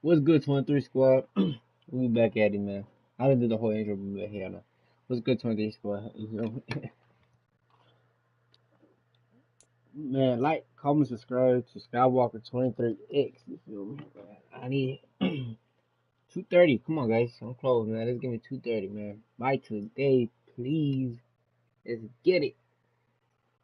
What's good, 23 squad? We back at it, man. I didn't do the whole intro, but hell no. What's good, 23 squad? You know? Man, like, comment, subscribe to Skywalker23X. You feel me? I need 230. Come on, guys. I'm close, man. Let's give me 230, man. By today, please. Let's get it.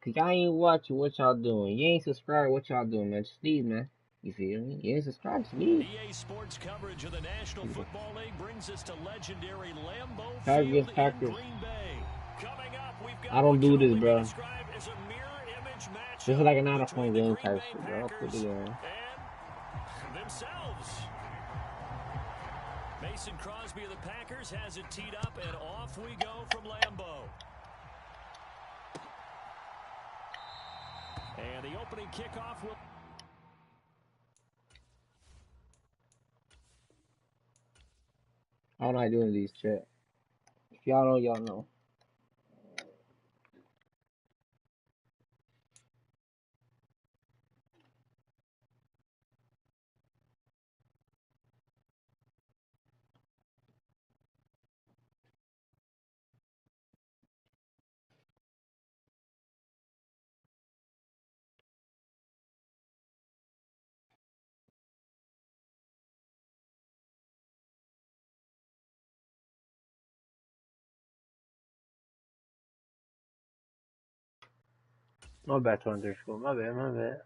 Cause y'all ain't watching what y'all doing. You ain't subscribed, what y'all doing, man. Just leave, man. You feel me? You ain't subscribed to me. EA Sports coverage of the National Football League brings us to legendary Lambeau Packers, Field Packers. in Green Bay. Coming up, we've got I don't do this, bro. as a mirror image matchup. This is like an out-of-home game type shit, bro. I'll put it in. And themselves. Mason Crosby of the Packers has it teed up, and off we go from Lambeau. And the opening kickoff will... I don't like doing these, chat. If y'all know, y'all know. My bad, 23 school. My bad.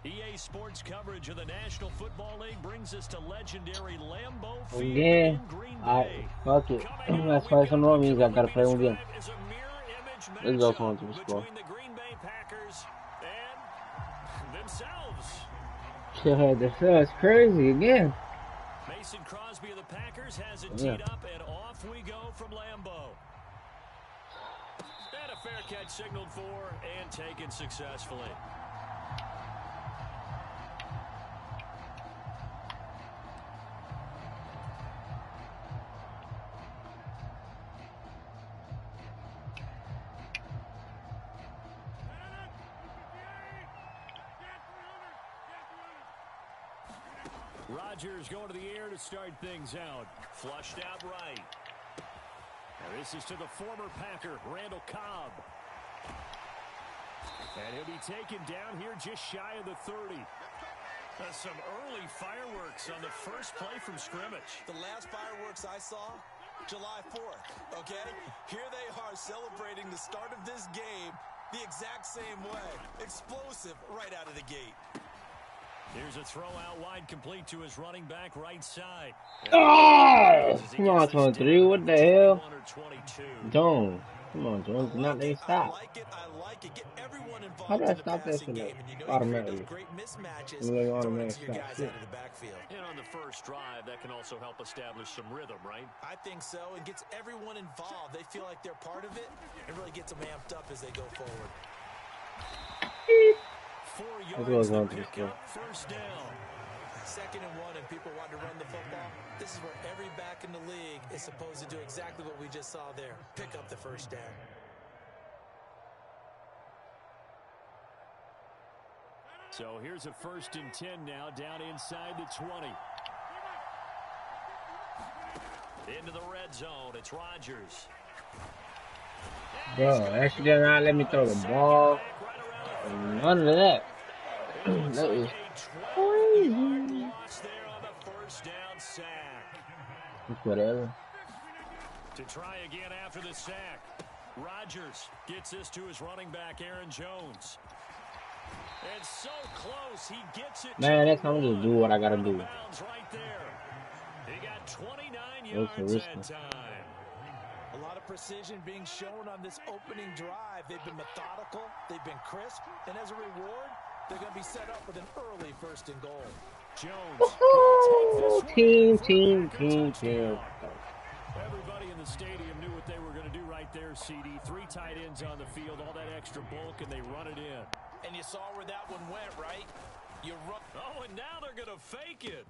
EA Sports coverage of the National Football League brings us to legendary Lambeau Field Again, in Green I Bay. fuck it. That's why some wrong means I gotta play one again. Let's go, 23 school. Between the Green Bay Packers and themselves. That's crazy again. Mason Crosby of the Packers has it teed up, and off we go from Lambeau. And a fair catch signaled for and taken successfully. Rodgers going to the air to start things out. Flushed out right. Now this is to the former Packer, Randall Cobb. And he'll be taken down here just shy of the 30. Some early fireworks on the first play from scrimmage. The last fireworks I saw, July 4th, okay? Here they are celebrating the start of this game the exact same way. Explosive right out of the gate. Here's a throw out wide, complete to his running back right side. Oh! Come on, 23. What the hell? Jones. Come on, Jones. Do not let me stop. I like it. Get everyone involved. How did I stop that shit automatically? Great mismatches. Shit. And on the first drive, that can also help establish some rhythm, right? I think so. It gets everyone involved. They feel like they're part of it. It really gets them amped up as they go forward. 4 yards to pick up, first down. 2nd and 1, and people want to run the football. This is where every back in the league is supposed to do exactly what we just saw there. Pick up the first down. So here's a 1st and 10 now, down inside the 20. Into the red zone, it's Rodgers. Bro, actually did not let me throw the ball. None of that. That is crazy. Whatever. To try again after the sack. Rodgers gets this to his running back, Aaron Jones. And so close, he gets it. Man, next time I'm just do what I gotta do. Right there. He got 29 yards that time. A lot of precision being shown on this opening drive. They've been methodical, they've been crisp, and as a reward, they're going to be set up with an early first and goal. Jones Woohoo! will take this one Team. touchdown. Everybody in the stadium knew what they were going to do right there, CD. 3 tight ends on the field, all that extra bulk, and they run it in. And you saw where that one went, right? You run. Oh, and now they're going to fake it.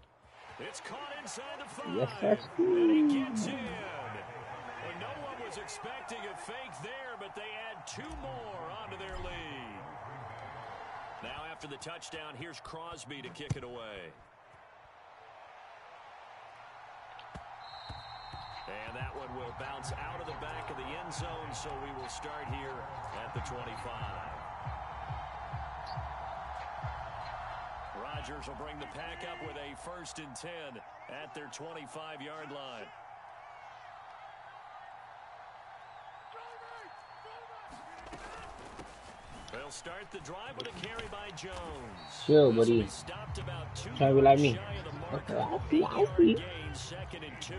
It's caught inside the 5. Yes, sir. And he gets in. Well, no one was expecting a fake there, but they add 2 more onto their lead. Now after the touchdown, here's Crosby to kick it away. And that one will bounce out of the back of the end zone, so we will start here at the 25. Rodgers will bring the pack up with a 1st and 10 at their 25-yard line. They'll start the drive with a carry by Jones. Chill, buddy. Trying to be like me. Okay, I see. Gain, 2nd and 2.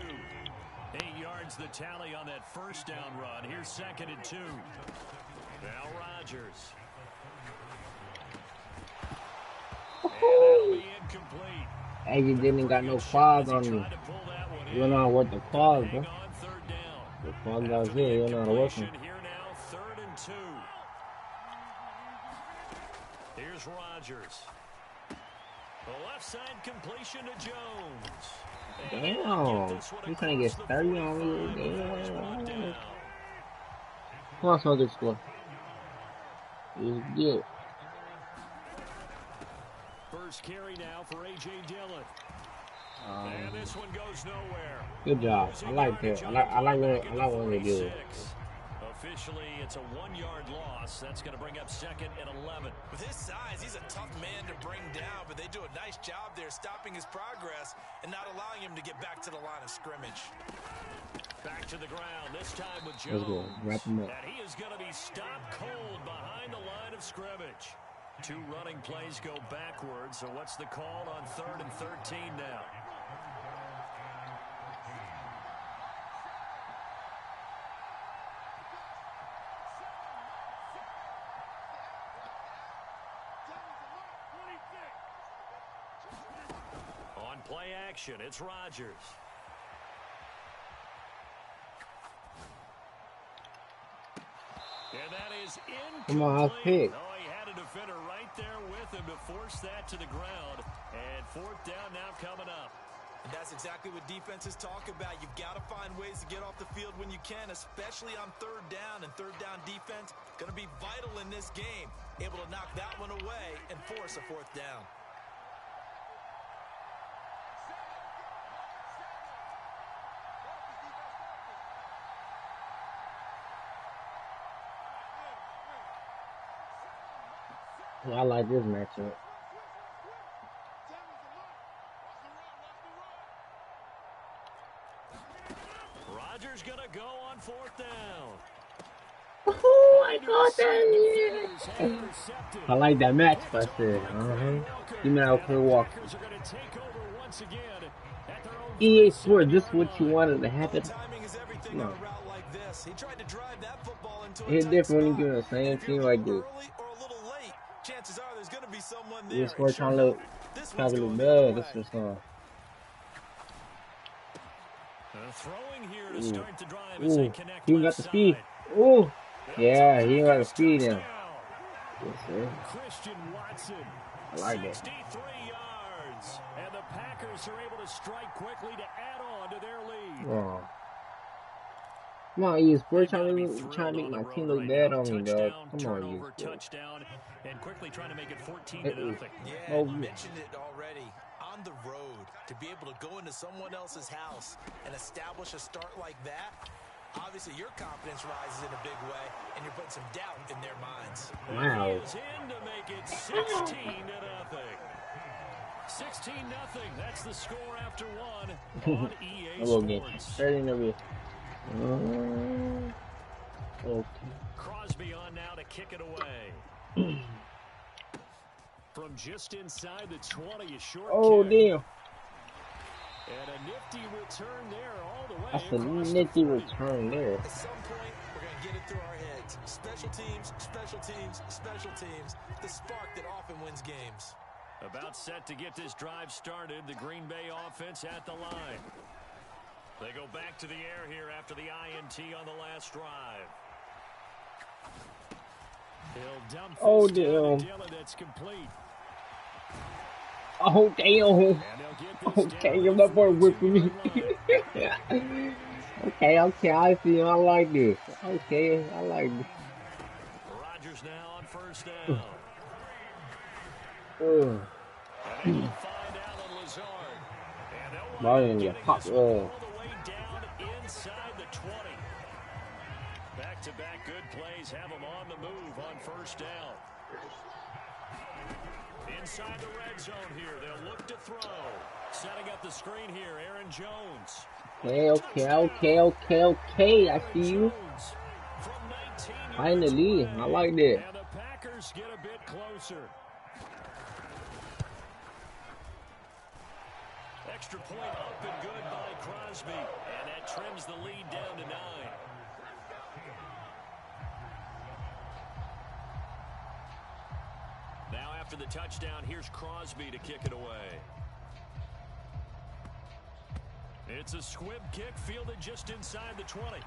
8 yards the tally on that 1st down run. Here's 2nd and 2. Now Rodgers. And that'll be incomplete. Hey, you didn't got no claws on me. You don't know how to work the claws, bro. The claws out here, you don't know how to work them. Here now, 3rd and 2. Here's Rodgers. The left side completion to Jones. Damn, he's trying to get 30 on me. Damn. Come on, Smoker score. It's good. First carry now for A.J. Dillon. And this one goes nowhere. Good job. I like that. I like when they do it. Officially, it's a 1-yard loss. That's going to bring up 2nd and 11. With his size, he's a tough man to bring down, but they do a nice job there stopping his progress and not allowing him to get back to the line of scrimmage. Back to the ground, this time with Jones. Let's go. Wrap him up. And he is going to be stopped cold behind the line of scrimmage. 2 running plays go backwards, so what's the call on 3rd and 13 now? On play action, it's Rodgers. And that is incomplete. Come on, I'll pick. Oh, he had a defender right there with him to force that to the ground. And 4th down now coming up. And that's exactly what defenses talk about. You've got to find ways to get off the field when you can, especially on 3rd down. And 3rd down defense going to be vital in this game. Able to knock that one away and force a 4th down. I like this matchup. Rodgers gonna go on 4th down. Oh, I got that. I like that match, I said. Give me that Skywalker Walker. EA Sports, this is what you wanted to happen. No. It's different when you get the same team like this. Chances are there's going to be someone there. This score trying to look bad. This is throwing here to start the drive as they connect. He got the speed. Ooh. Yeah, he got the speed in. Yes, sir. Christian Watson. I like that. 63 yards. And the Packers are able to strike quickly to add on to their lead. Oh. Come on, EA Sports trying to make my team look bad on me, dog. Come on, EA Sports. Touchdown, and quickly trying to make it 14-0. Yeah, you mentioned it already. On the road, to be able to go into someone else's house and establish a start like that, obviously your confidence rises in a big way, and you're putting some doubt in their minds. Wow. He is in to make it 16-0. 16-0. That's the score after 1 on EA Sports. Okay. Crosby on now to kick it away. From just inside the 20, a short kick. Damn. And a nifty return there all the way. That's a nifty return there. At some point, we're going to get it through our heads. Special teams, special teams, special teams. The spark that often wins games. About set to get this drive started. The Green Bay offense at the line. They go back to the air here after the INT on the last drive. He'll dump Oh, this down to damn. Dillon. That's complete. Oh, damn. Okay, give that boy whip for me. Okay, I see him. I like this. Okay, I like this. Rodgers now on first down. Oh. And they will find Alan Lazard. And they'll Martin, wind you up getting pop this one all the way down inside the 20. Back-to-back good plays have them on the move on first down. Inside the red zone here, they'll look to throw. Setting up the screen here, Aaron Jones. Okay. I see you. Finally, I like that. And the Packers get a bit closer. Extra point up and good by Crosby. And that trims the lead down to 9. Now after the touchdown, here's Crosby to kick it away. It's a squib kick fielded just inside the 20.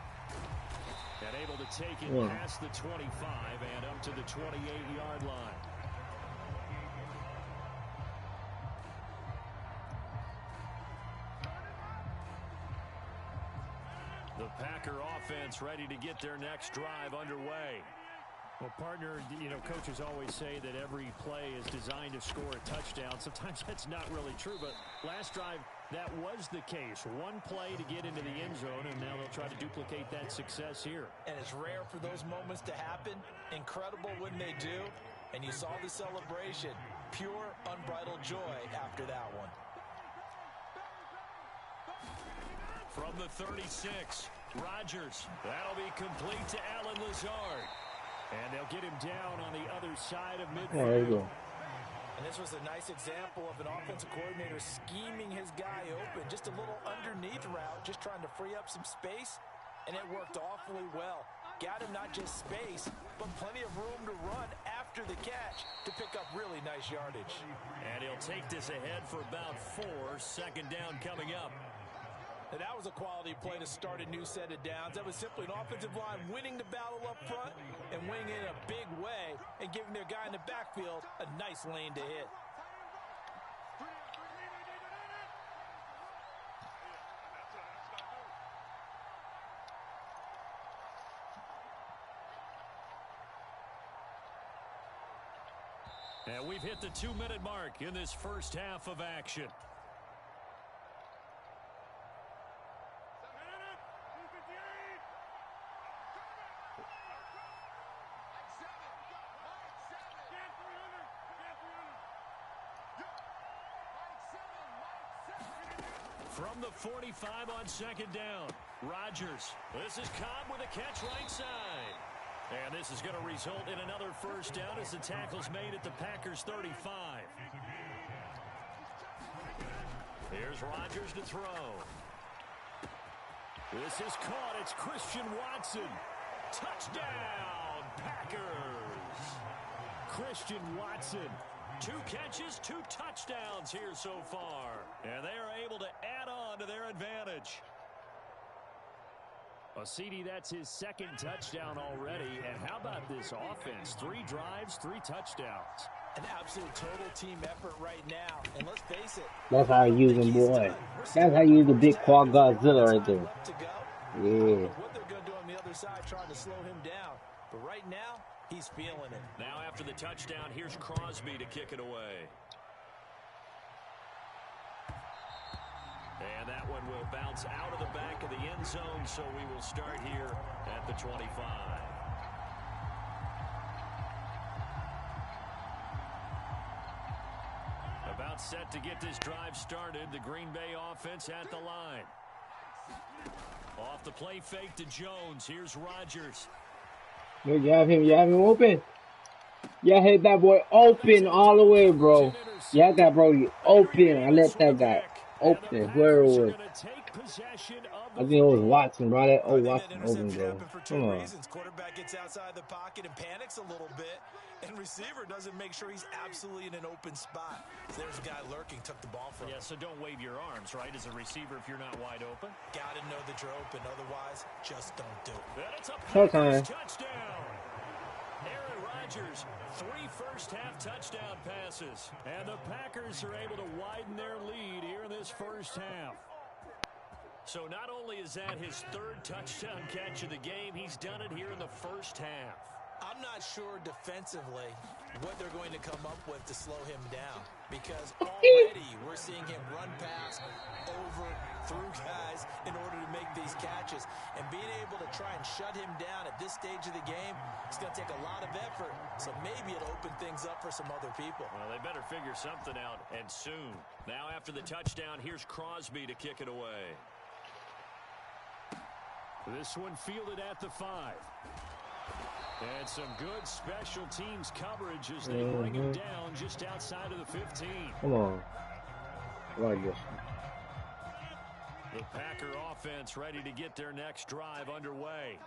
And able to take it past the 25 and up to the 28-yard line. The Packer offense ready to get their next drive underway. Well, partner, you know, coaches always say that every play is designed to score a touchdown. Sometimes that's not really true, but last drive, that was the case. One play to get into the end zone, and now they'll try to duplicate that success here. And it's rare for those moments to happen. Incredible when they do. And you saw the celebration. Pure, unbridled joy after that one. From the 36, Rodgers. That'll be complete to Alan Lazard. And they'll get him down on the other side of midfield. There you go. And this was a nice example of an offensive coordinator scheming his guy open. Just a little underneath route, just trying to free up some space. And it worked awfully well. Got him not just space, but plenty of room to run after the catch to pick up really nice yardage. And he'll take this ahead for about 4. Second down coming up. And that was a quality play to start a new set of downs. That was simply an offensive line winning the battle up front and winning it in a big way and giving their guy in the backfield a nice lane to hit. And we've hit the 2-minute mark in this first half of action. From the 45 on second down, Rodgers. This is Cobb with a catch right side. And this is going to result in another first down as the tackle's made at the Packers' 35. Here's Rodgers to throw. This is caught. It's Christian Watson. Touchdown, Packers. Christian Watson. 2 catches, 2 touchdowns here so far. And they are able to add on to their advantage. Well, CD, that's his second touchdown already. And how about this offense? 3 drives, 3 touchdowns. An absolute total team effort right now. And let's face it. That's how you use him, boy. That's how you use the big quad Godzilla right there. Yeah. What they're going to do on the other side, trying to slow him down. But right now, he's feeling it. Now after the touchdown, here's Crosby to kick it away. And that one will bounce out of the back of the end zone, so we will start here at the 25. About set to get this drive started. The Green Bay offense at the line. Off the play fake to Jones. Here's Rodgers. Look, you have him open. Yeah, hit that boy open all the way, bro. Yeah, that bro, you open. I let that guy open. Whoever it was. I think it was Watson, bro. That Watson open, bro. For two Come on. reasons. Quarterback gets outside the pocket and panics a little bit, and receiver doesn't make sure he's absolutely in an open spot. So there's a guy lurking, took the ball from him. Yeah, so don't wave your arms, right, as a receiver if you're not wide open. Got to know that you're open. Otherwise, just don't do it. And it's a Showtime. touchdown. Aaron Rodgers, 3 first-half touchdown passes. And the Packers are able to widen their lead here in this first half. So not only is that his 3rd touchdown catch of the game, he's done it here in the first half. I'm not sure defensively what they're going to come up with to slow him down, because already we're seeing him run past, over, through guys in order to make these catches. And being able to try and shut him down at this stage of the game, it's going to take a lot of effort. So maybe it'll open things up for some other people. Well, they better figure something out, and soon. Now after the touchdown, here's Crosby to kick it away. This one fielded at the 5. And some good special teams coverage as they bring him down just outside of the 15. Come on. Like this. The Packer offense ready to get their next drive underway.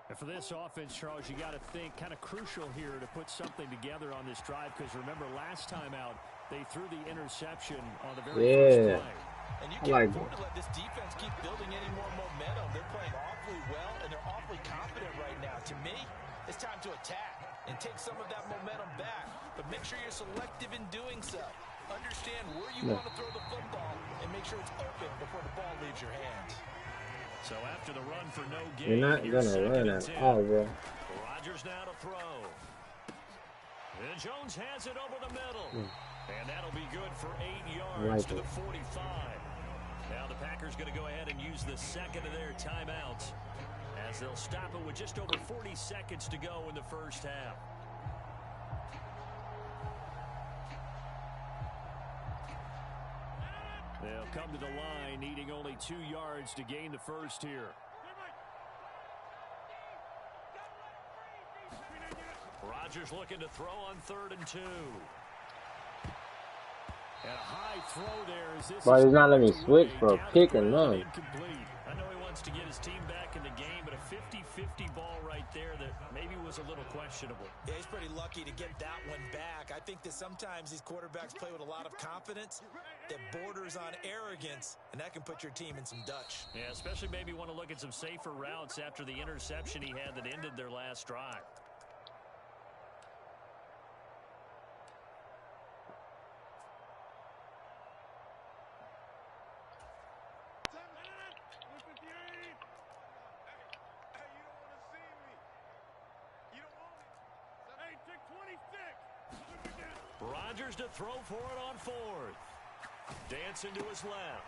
And for this offense, Charles, you got to think kind of crucial here to put something together on this drive, because remember last time out, they threw the interception on the very first play. And you can't afford to let this defense keep building any more momentum. They're playing awfully well, and they're awfully confident right now. To me, it's time to attack and take some of that momentum back. But make sure you're selective in doing so. Understand where you want to throw the football and make sure it's open before the ball leaves your hands. So after the run for no gain, you're not going to run at all, bro. Rodgers now to throw. And Jones has it over the middle. And that'll be good for 8 yards to the 45. Now the Packers going to go ahead and use the second of their timeouts, as they'll stop it with just over 40 seconds to go in the first half. They'll come to the line needing only 2 yards to gain the first here. Rodgers looking to throw on 3rd and 2. And a high throw there as this But he's not letting me switch for a pick or none. I know he wants to get his team back in the game, but a 50-50 ball right there that maybe was a little questionable. Yeah, he's pretty lucky to get that one back. I think that sometimes these quarterbacks play with a lot of confidence that borders on arrogance, and that can put your team in some Dutch. Yeah, especially maybe want to look at some safer routes after the interception he had that ended their last drive. Rodgers to throw for it on 4th. Dancing to his left.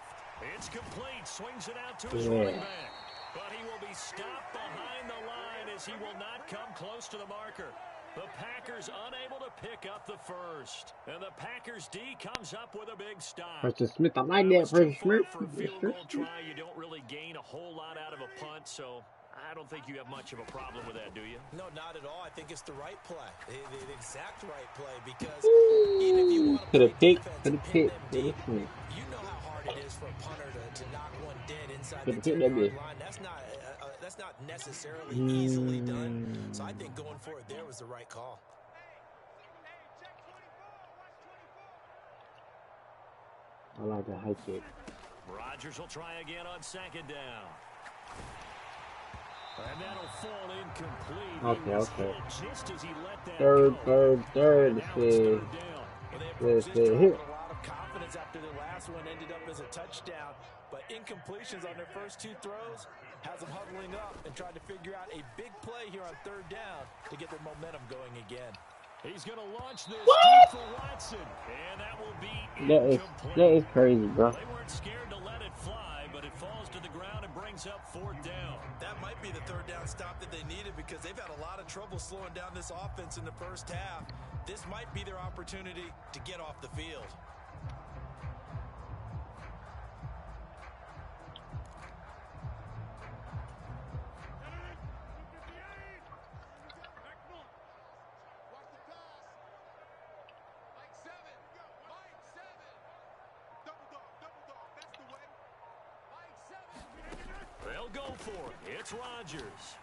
It's complete. Swings it out to his running back. But he will be stopped behind the line as he will not come close to the marker. The Packers unable to pick up the first. And the Packers D comes up with a big stop. Preston Smith, I like that, Preston Smith. For a field goal try, you don't really gain a whole lot out of a punt, so I don't think you have much of a problem with that, do you? No, not at all. I think it's the right play, the exact right play, because even if you want to play defense and pin them deep, you know how hard it is for a punter to knock one dead inside the 10-yard line. That's not necessarily easily done. So I think going for it there was the right call. I like the high kick. Rodgers will try again on 2nd down. And that'll fall incomplete. Okay. Just as he let that third. Let's see. A lot of confidence after the last one ended up as a touchdown, but incompletions on their first 2 throws has them huddling up and trying to figure out a big play here on 3rd down to get their momentum going again. He's going to launch this deep for Watson, and that will be incomplete. That is crazy, bro. They weren't scared to let it fly, but it falls to the ground and brings up 4th down. That might be the 3rd down stop that they needed, because they've had a lot of trouble slowing down this offense in the first half. This might be their opportunity to get off the field. for it. It's Rodgers.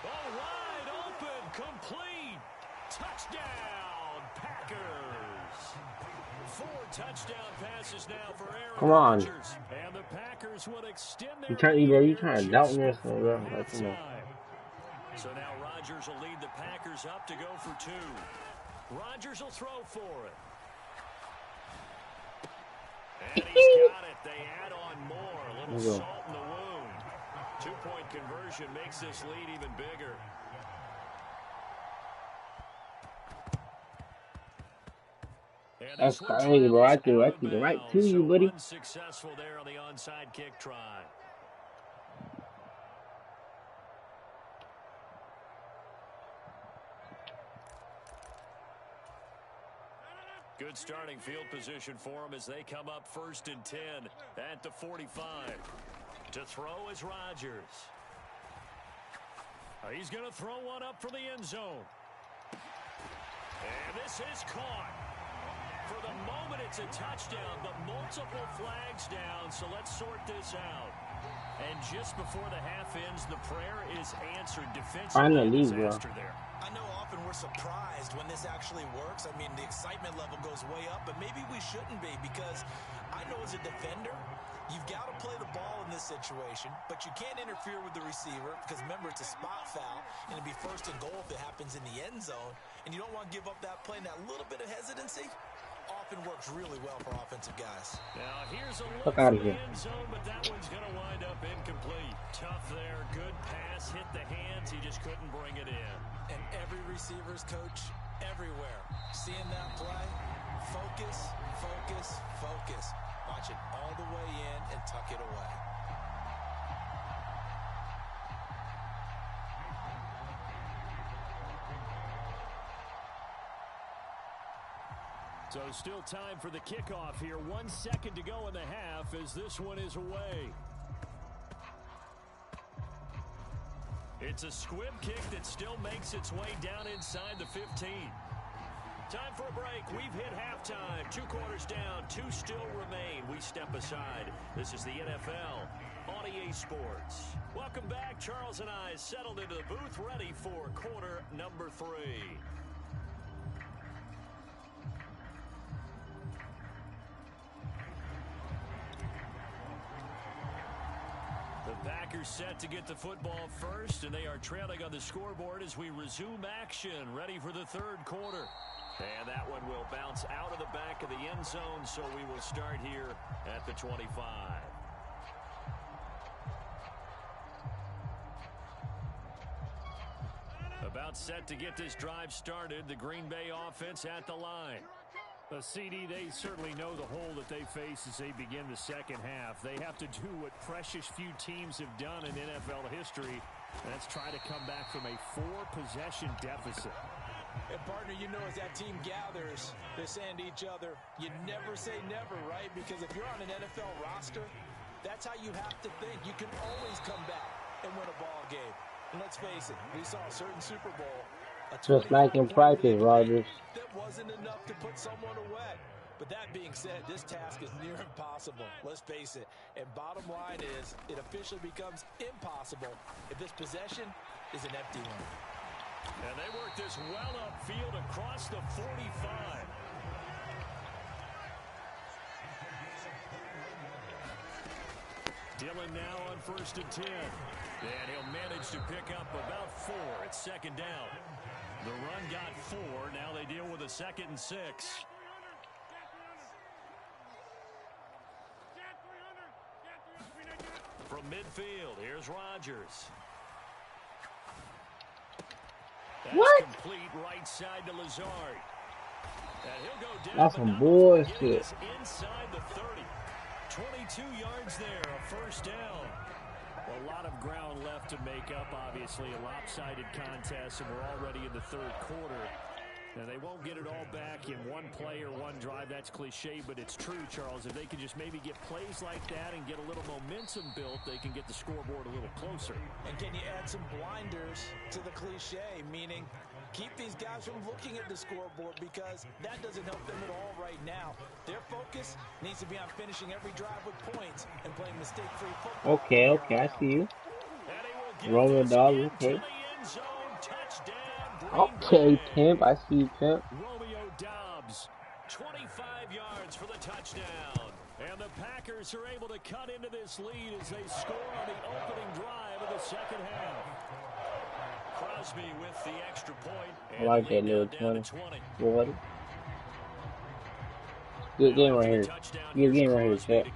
Oh, wide open, complete. Touchdown, Packers. 4 touchdown passes now for Aaron Come on. Rodgers. And the Packers will extend their You trying to doubt me or just something, before bro? Like, come on. halftime. So now Rodgers will lead the Packers up to go for 2. Rodgers will throw for it. And he's got it. They add on more. A little salt in the wound. 2-point conversion makes this lead even bigger. That's crazy, bro. I threw the right to you, buddy. Unsuccessful there on the onside kick try. Good starting field position for them as they come up 1st and 10 at the 45. To throw is Rodgers. He's going to throw one up for the end zone. And this is caught. For the moment, it's a touchdown, but multiple flags down, so let's sort this out. And just before the half ends, the prayer is answered. Defensively, disaster there. I know often we're surprised when this actually works. I mean, the excitement level goes way up, but maybe we shouldn't be, because I know as a defender, you've got to play the ball in this situation, but you can't interfere with the receiver because, remember, it's a spot foul, and it'd be 1st and goal if it happens in the end zone, and you don't want to give up that play, and that little bit of hesitancy often works really well for offensive guys. Now, here's a look for the end zone, but that one's going to wind up incomplete. Tough there. Good pass. Hit the hands. He just couldn't bring it in. And every receiver's coach everywhere, seeing that play, focus, focus, focus. Watch it all the way in and tuck it away. So still time for the kickoff here. 1 second to go in the half as this one is away. It's a squib kick that still makes its way down inside the 15. Time for a break. We've hit halftime. 2 quarters down. 2 still remain. We step aside. This is the NFL on EA Sports. Welcome back. Charles and I settled into the booth, ready for quarter number 3. The Packers set to get the football first, and they are trailing on the scoreboard as we resume action, ready for the 3rd quarter. And that one will bounce out of the back of the end zone, so we will start here at the 25. About set to get this drive started, the Green Bay offense at the line. CD, they certainly know the hole that they face as they begin the second half. They have to do what precious few teams have done in NFL history. That's try to come back from a 4-possession deficit. And, partner, you know, as that team gathers, they're saying to each other, you never say never, right? Because if you're on an NFL roster, that's how you have to think. You can always come back and win a ball game. And let's face it, we saw a certain Super Bowl. Just like in practice, Rodgers. That wasn't enough to put someone away. But that being said, this task is near impossible. Let's face it. And bottom line is, it officially becomes impossible if this possession is an empty one. And they work this well upfield across the 45. Dillon now on 1st and 10. And he'll manage to pick up about 4. It's 2nd down. The run got 4. Now they deal with a 2nd and 6. From midfield, here's Rodgers. That's complete right side to Lazard. And he'll go down. That's some bullshit. Inside the 30. 22 yards there, a 1st down. A lot of ground left to make up, obviously. A lopsided contest, and we're already in the 3rd quarter. And they won't get it all back in one play or one drive. That's cliche, but it's true, Charles. If they can just maybe get plays like that and get a little momentum built, they can get the scoreboard a little closer. And can you add some blinders to the cliche, meaning keep these guys from looking at the scoreboard, because that doesn't help them at all right now. They're focused focus needs to be on finishing every drive with points and playing mistake-free football. Okay, I see you. Rolling dollars, okay. Okay, Pimp, I see you, Pimp. Romeo Dobbs, 25 yards for the touchdown. And the Packers are able to cut into this lead as they score on the opening drive of the second half. Crosby with the extra point. I like that little 20. What? Good game right here. Good game right here, chat.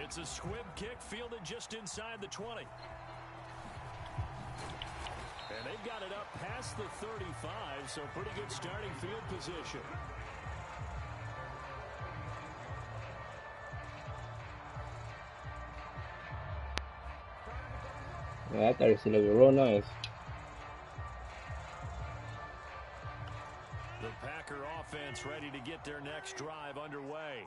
It's a squib kick fielded just inside the 20. And they've got it up past the 35, so pretty good starting field position. Yeah, I thought it looked real nice. The Packer offense ready to get their next drive underway.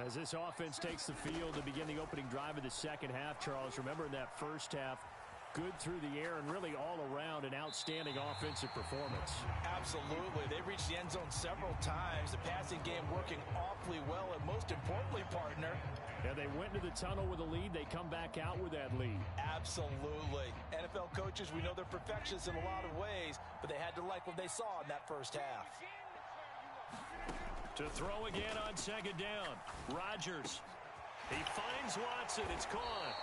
As this offense takes the field to begin the opening drive of the second half, Charles, remember in that first half, good through the air and really all around an outstanding offensive performance. Absolutely. They reached the end zone several times. The passing game working awfully well, and most importantly, partner. And they went to the tunnel with a lead. They come back out with that lead. Absolutely. NFL coaches, we know they're perfectionists in a lot of ways, but they had to like what they saw in that first half. To throw again on second down. Rodgers. He finds Watson. It's caught.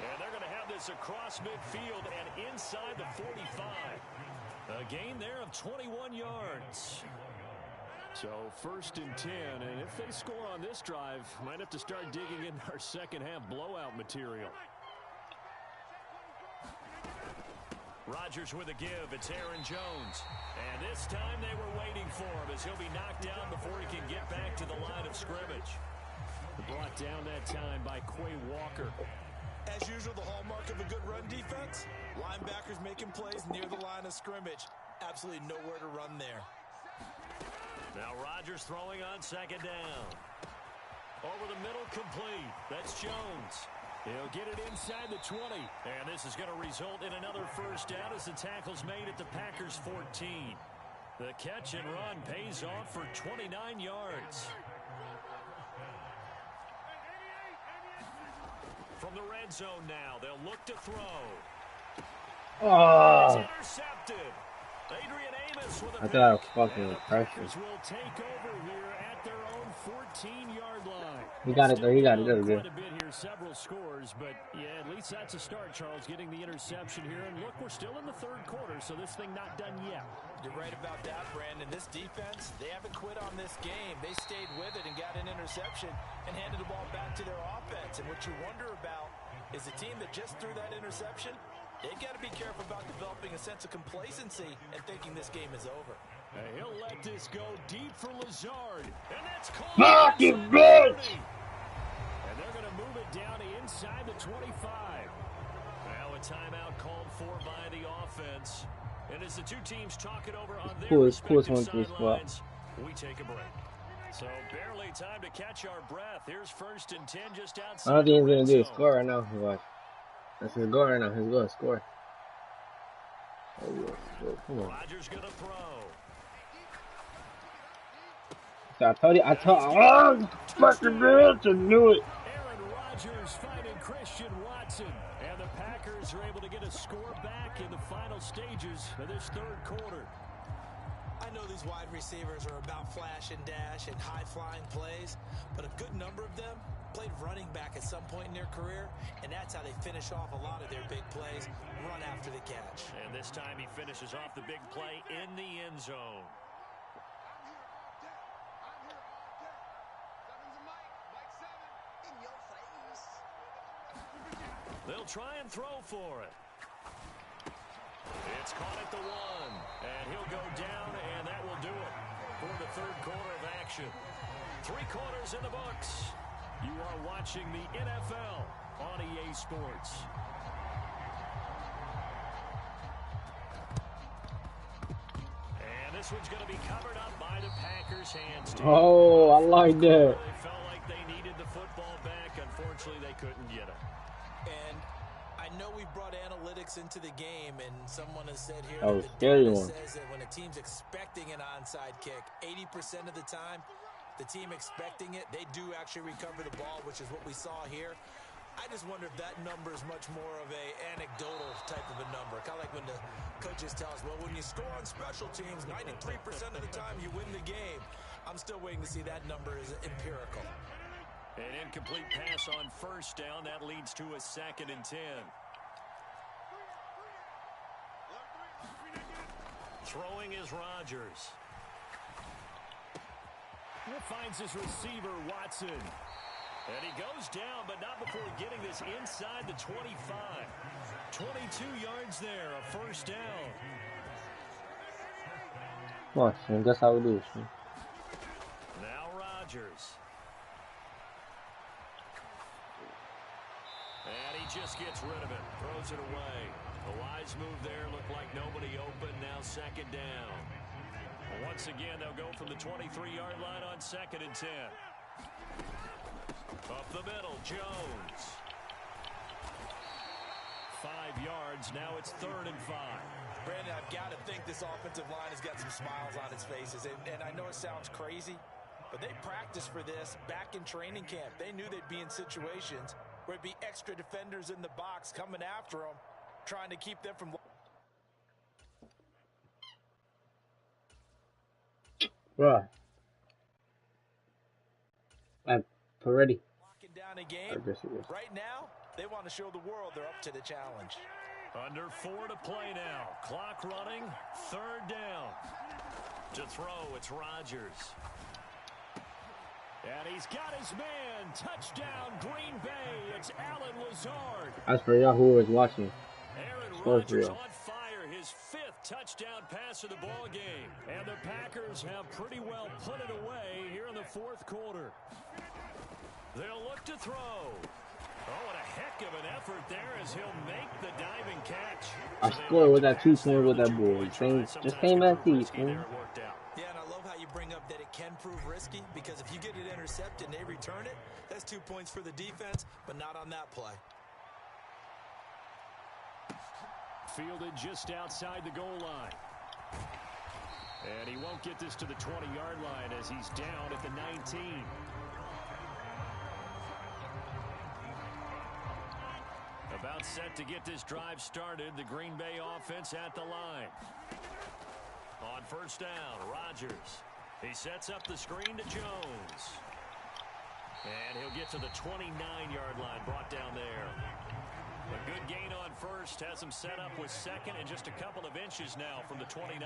And they're going to have this across midfield and inside the 45. A gain there of 21 yards. So 1st and 10, and if they score on this drive, might have to start digging in our second half blowout material. Rodgers with a give. It's Aaron Jones. And this time they were waiting for him as he'll be knocked down before he can get back to the line of scrimmage. Brought down that time by Quay Walker. As usual, the hallmark of a good run defense, linebackers making plays near the line of scrimmage. Absolutely nowhere to run there. Now Rodgers throwing on second down. Over the middle, complete. That's Jones. He'll get it inside the 20. And this is going to result in another first down as the tackle's made at the Packers' 14. The catch and run pays off for 29 yards. From the red zone now, they'll look to throw. Oh, Intercepted. Adrian Amos with a I thought I was fucking with pressure. will take over here at their own 14-yard line. He got it though. He got it. That was good. Quite a bit here, several scores, but yeah, at least that's a start, Charles, getting the interception here. And look, we're still in the third quarter, so this thing not done yet. You're right about that, Brandon. This defense, they haven't quit on this game. They stayed with it and got an interception and handed the ball back to their offense. And what you wonder about is the team that just threw that interception, they've got to be careful about developing a sense of complacency and thinking this game is over. He'll let this go deep for Lazard. And that's called. Fucking bitch! And they're going to move it down to inside the 25. Now a timeout called for by the offense. And as the two teams talk it over on their respective sidelines, we take a break. So barely time to catch our breath. Here's 1st and 10 just outside. I don't think he's going to do a score right now. Watch. That's his goal right now. He's going to score. Oh, yeah. Come on. Rodgers going to throw. So I told oh, fucking bitch, I knew it. Aaron Rodgers fighting Christian Watson. And the Packers are able to get a score back in the final stages of this third quarter. I know these wide receivers are about flash and dash and high-flying plays, but a good number of them played running back at some point in their career, and that's how they finish off a lot of their big plays, run after the catch. And this time he finishes off the big play in the end zone. They'll try and throw for it. It's caught at the 1, and he'll go down, and that will do it for the third quarter of action. 3 quarters in the books. You are watching the NFL on EA Sports. And this one's going to be covered up by the Packers' hands. Oh, I like that. They felt like they needed the football back. Unfortunately, they couldn't get it. And I I know we've brought analytics into the game, and someone has said here Oh, that the scary data one. says that when a team's expecting an onside kick, 80% of the time, the team expecting it, they do actually recover the ball, which is what we saw here. I just wonder if that number is much more of a anecdotal type of a number. Kind of like when the coaches tell us, well, when you score on special teams, 93% of the time you win the game. I'm still waiting to see that number is empirical. An incomplete pass on first down. That leads to a 2nd and 10. Throwing is Rodgers. He finds his receiver, Watson. And he goes down, but not before getting this inside the 25. 22 yards there, a first down. Watch, man. That's how it is, man. Now Rodgers. And he just gets rid of it, throws it away. A wise move there, looked like nobody open, now 2nd down. Once again, they'll go from the 23-yard line on 2nd and 10. Up the middle, Jones. 5 yards, now it's 3rd and 5. Brandon, I've got to think this offensive line has got some smiles on its faces. And I know it sounds crazy, but they practiced for this back in training camp. They knew they'd be in situations where it'd be extra defenders in the box coming after them, trying to keep them from... Bruh. I'm ready. Locking down a game. Right now, they want to show the world they're up to the challenge. Under 4 to play now. Clock running. 3rd down. To throw, it's Rodgers. And he's got his man. Touchdown, Green Bay. It's Allen Lazard. As for y'all who is watching, Aaron Rodgers on fire. His 5th touchdown pass of the ball game. And the Packers have pretty well put it away here in the 4th quarter. They'll look to throw. Oh, what a heck of an effort there as he'll make the diving catch. I scored with that 2-point with that boy. Just came at these, man. Yeah, and I love how you bring up that it can prove risky, because if you get it intercepted and they return it, that's 2 points for the defense, but not on that play. Fielded just outside the goal line. And he won't get this to the 20-yard line as he's down at the 19. About set to get this drive started. The Green Bay offense at the line. On 1st down, Rodgers. He sets up the screen to Jones. And he'll get to the 29-yard line, brought down there. A good gain on 1st, has him set up with 2nd and just a couple of inches now from the 29.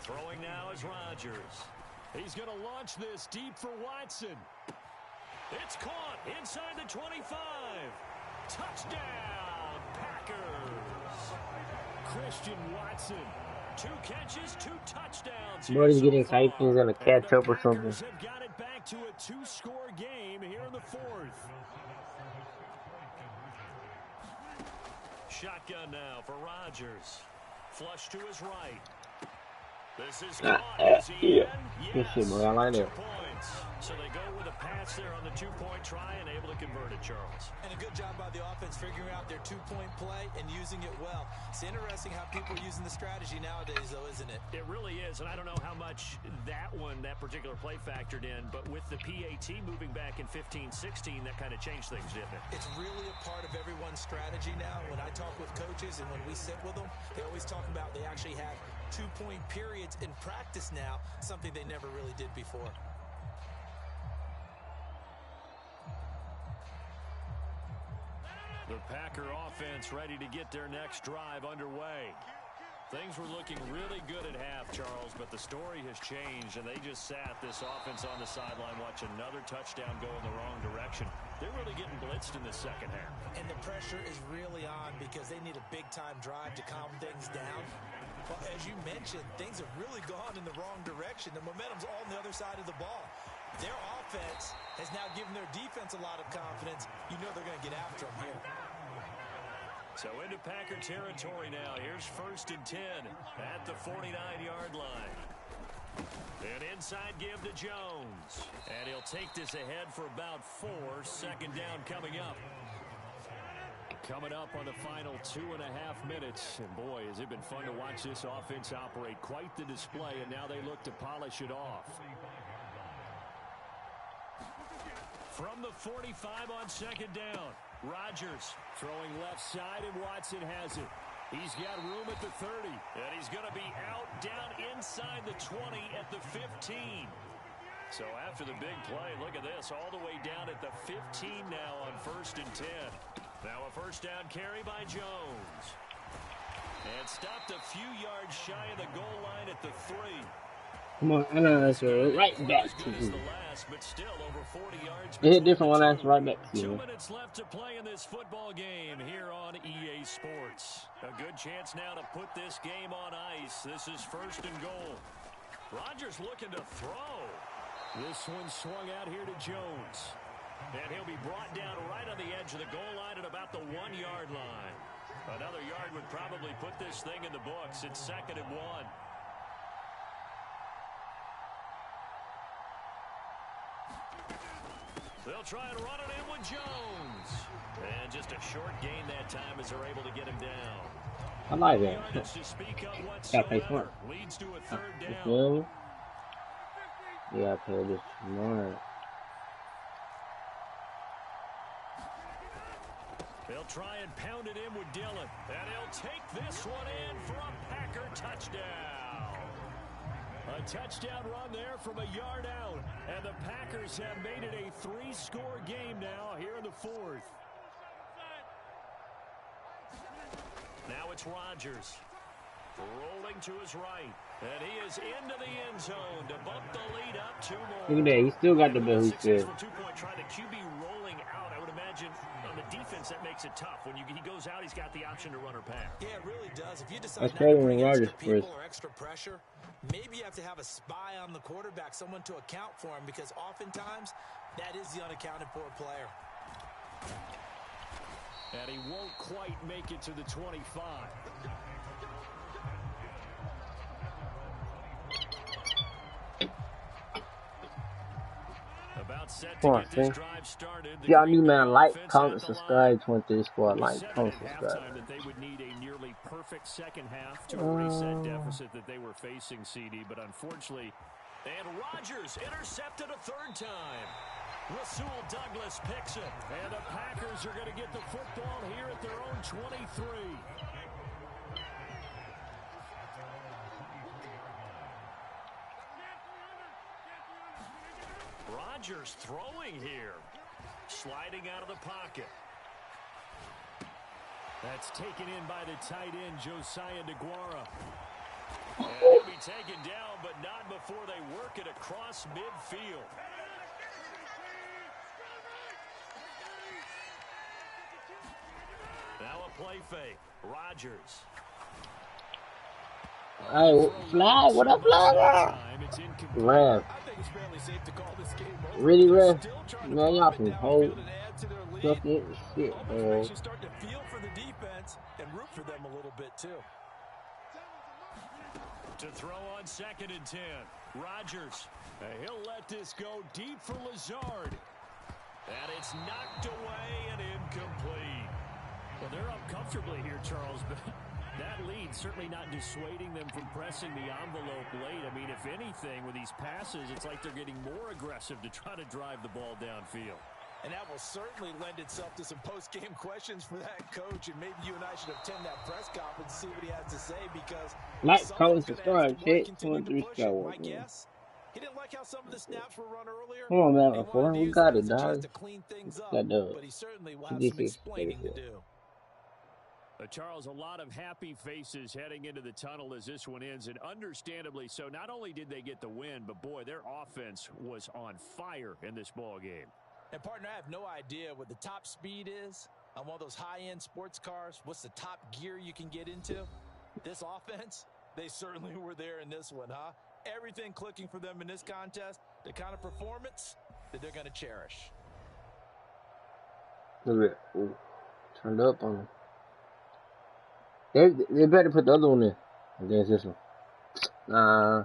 Throwing now is Rodgers. He's going to launch this deep for Watson. It's caught inside the 25. Touchdown, Packers. Christian Watson. 2 catches, 2 touchdowns. Somebody's getting hyped. He's going to catch up or something. The Packers have got it back to a 2-score game here in the 4th. Shotgun now for Rodgers. Flush to his right. This is caught. Is he in? Good shit, bro. I like 2 it. points. So they go with a pass there on the 2-point try and able to convert it, Charles. And a good job by the offense figuring out their 2-point play and using it well. It's interesting how people are using the strategy nowadays, though, isn't it? It really is, and I don't know how much that particular play factored in, but with the Pt moving back in 15-16, that kind of changed things, didn't it? It's really a part of everyone's strategy now. When I talk with coaches and when we sit with them, they always talk about they actually have 2-point periods in practice now, something they never really did before. The Packer offense ready to get their next drive underway. Things were looking really good at half, Charles, but the story has changed, and they just sat this offense on the sideline watching another touchdown go in the wrong direction. They're really getting blitzed in the 2nd half. And the pressure is really on because they need a big-time drive to calm things down. Well, as you mentioned, things have really gone in the wrong direction. The momentum's all on the other side of the ball. Their offense has now given their defense a lot of confidence. You know they're going to get after them here. So into Packer territory now. Here's 1st and 10 at the 49-yard line. An inside give to Jones. And he'll take this ahead for about 4. 2nd down coming up. Coming up on the final 2.5 minutes. And boy, has it been fun to watch this offense operate. Quite the display, and now they look to polish it off. From the 45 on second down. Rodgers throwing left side, and Watson has it. He's got room at the 30. And he's going to be out down inside the 20 at the 15. So after the big play, look at this, all the way down at the 15 now on 1st and 10. Now a first down carry by Jones. And stopped a few yards shy of the goal line at the 3. Come on, I know that's right back to you. But still over 40 yards. They hit different one, that's right back to you. 2 minutes left to play in this football game here on EA Sports. A good chance now to put this game on ice. This is 1st and goal. Rodgers looking to throw. This one swung out here to Jones. And he'll be brought down right on the edge of the goal line at about the 1-yard line. Another yard would probably put this thing in the books. It's 2nd and 1. They'll try and run it in with Jones. And just a short gain that time as they're able to get him down. I like that. Gotta pay smart. Leads to a 3rd down. Yeah, I play this smart. They'll try and pound it in with Dillon. And he'll take this one in for a Packer touchdown. A touchdown run there from a yard out. And the Packers have made it a 3-score game now here in the 4th. Now it's Rodgers. Rolling to his right. And he is into the end zone to bump the lead up 2 more. Look at that. He still got the ball. He said. Trying the QB rolling out. I would imagine on the defense that makes it tough. When he goes out, he's got the option to run or pass. Yeah, it really does. If you decide That's not to when bring Rodgers extra people first. or extra pressure, maybe you have to have a spy on the quarterback, someone to account for him, because oftentimes that is the unaccounted for player. And he won't quite make it to the 25. About set to get this drive started. Y'all new man, like, comment, subscribe, 23 Squad, like, comment, subscribe. That they would need a nearly perfect second half to erase that deficit that they were facing, CD, but unfortunately, and Rodgers intercepted a 3rd time. Rasul Douglas picks it, and the Packers are going to get the football here at their own 23. Rodgers throwing here. Sliding out of the pocket. That's taken in by the tight end, Josiah DeGuara. And he'll be taken down, but not before they work it across midfield. Now a play fake. Rodgers. Hey, flag? What up, flag? Ref. Really, ref? Man, y'all can hold stuff in shit, bro. Start to feel for the defense and root for them a little bit, too. To throw on 2nd and 10. Rodgers. He'll let this go deep for Lazard. And it's knocked away and incomplete. Well, they're up comfortably here, Charles, but that lead certainly not dissuading them from pressing the envelope late. I mean, if anything, with these passes, it's like they're getting more aggressive to try to drive the ball downfield. And that will certainly lend itself to some post-game questions for that coach, and maybe you and I should attend that press conference and see what he has to say, because like, comment, subscribe, chat, 23 Skywalker. He didn't like how some of the snaps were run earlier. Come on, man, before we got it, dog. But he certainly will have some explaining to do. Charles, a lot of happy faces heading into the tunnel as this one ends, and understandably so. Not only did they get the win, but boy, their offense was on fire in this ball game. And partner, I have no idea what the top speed is on one of those high-end sports cars. What's the top gear you can get into? This offense, they certainly were there in this one, huh? Everything clicking for them in this contest, the kind of performance that they're going to cherish. Look at it. Turned up on them. They better put the other one in against this one. Nah.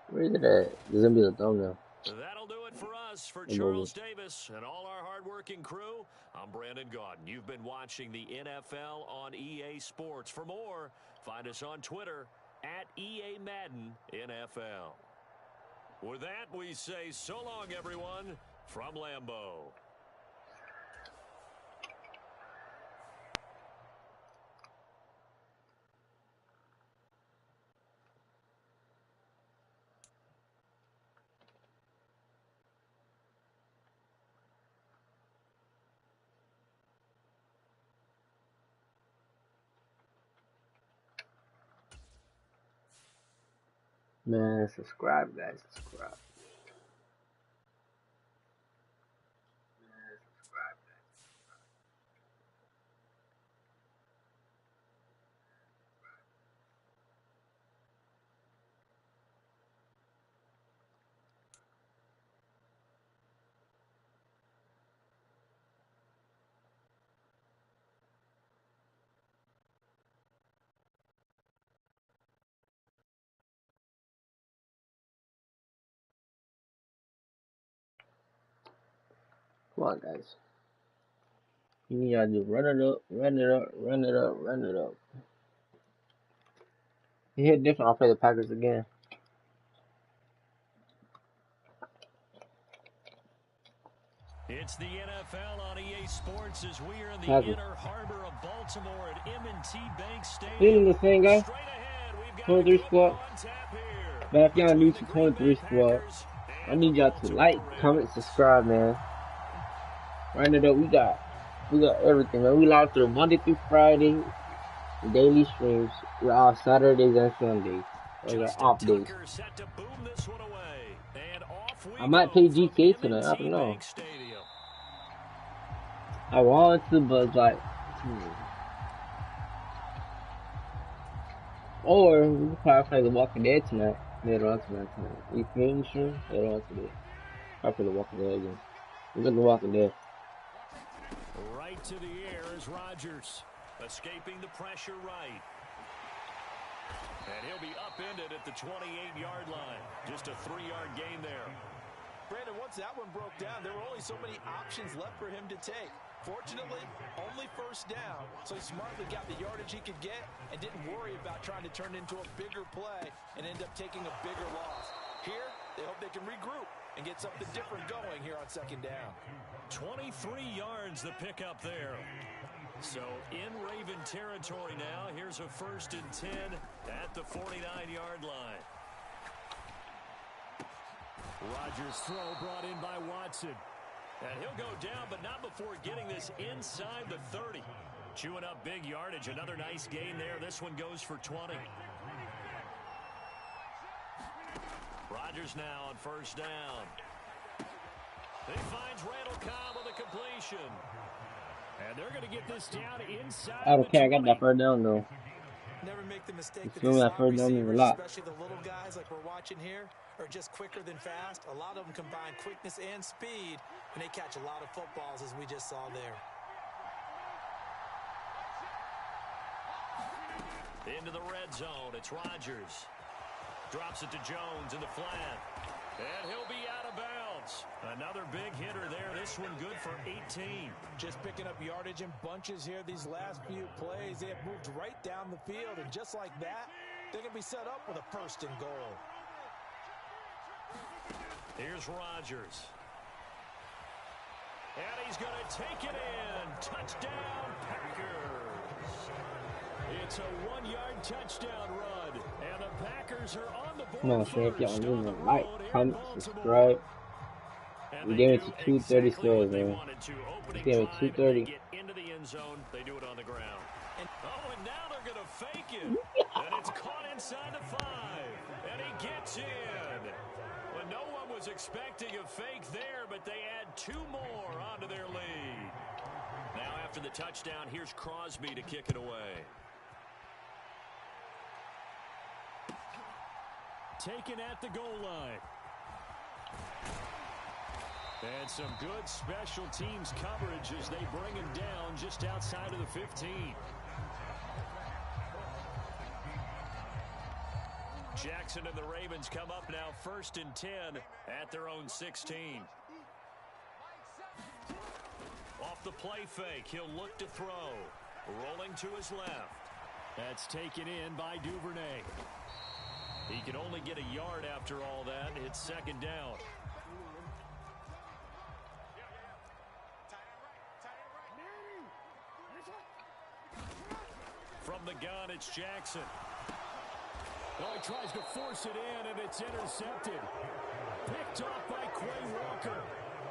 Where is it at? It's going to be the thumbnail. That'll do it for us. us, for I'm over. Charles Davis and all our hardworking crew, I'm Brandon Gaudin. You've been watching the NFL on EA Sports. For more, find us on Twitter at EA Madden NFL. With that, we say so long, everyone, from Lambeau. Man, subscribe, guys. Subscribe. Come on, guys. You need to do run it up, run it up, run it up, run it up. You hit different. I'll play the Packers again. It's the NFL on EA Sports as we are in the Packers. inner harbor of Baltimore at M&T Bank Stadium. Feeling the same guy. Straight ahead, we've got 23 squad. on tap here. But if y'all new Between to the Green 23 Bay squad, Packers I need y'all to like, comment, subscribe, man. Run it up. We got everything, man. We live through Monday through Friday, daily streams. We're off Saturdays and Sundays. Those are off days. set to boom this one away. And off we I might go play from GTA tonight. I don't M&T know. Bank Stadium. I want to, but it's like, or we could probably play The Walking Dead tonight. Later on tonight. We film stream later on today. Probably play The Walking Dead again. We're gonna The Walking Dead. Right to the air is Rodgers. Escaping the pressure right. And he'll be upended at the 28-yard line. Just a 3-yard gain there. Brandon, once that one broke down, there were only so many options left for him to take. Fortunately, only first down, so he smartly got the yardage he could get and didn't worry about trying to turn it into a bigger play and end up taking a bigger loss. Here, they hope they can regroup and get something different going here on second down. 23 yards the pickup there. So in Raven territory now. Here's a 1st and 10 at the 49-yard line. Rodgers' throw brought in by Watson. And he'll go down, but not before getting this inside the 30. Chewing up big yardage. Another nice gain there. This one goes for 20. Rodgers now on 1st down. He finds Randall Cobb with a completion. And they're going to get this down inside. I don't care. I got that 1st down though. Never make the mistake that That the first down means a lot. especially the little guys like we're watching here, are just quicker than fast. A lot of them combine quickness and speed, and they catch a lot of footballs, as we just saw there. Into the red zone. It's Rodgers. Drops it to Jones in the flat. And he'll be out of bounds. Another big hitter there. This one good for 18. Just picking up yardage in bunches here these last few plays. They have moved right down the field, and just like that, they're going to be set up with a 1st and goal. Here's Rodgers. And he's going to take it in. Touchdown, Packers. It's a 1-yard touchdown run. And the Packers are on the board. Come on, fam. If y'all want to like, comment, subscribe. We gave it to 230 stores, man. We gave it 230. Get into the end zone. They do it on the ground. And now they're going to fake it. And it's caught inside the 5. And he gets in. Well, no one was expecting a fake there, but they add 2 more onto their lead. Now after the touchdown, here's Crosby to kick it away. Taken at the goal line. And some good special teams coverage as they bring him down just outside of the 15. Jackson and the Ravens come up now 1st and 10 at their own 16. Off the play fake, he'll look to throw. Rolling to his left. That's taken in by Duvernay. He can only get a yard after all that. It's second down. From the gun, it's Jackson. Oh, he tries to force it in, and it's intercepted. Picked off by Quay Walker.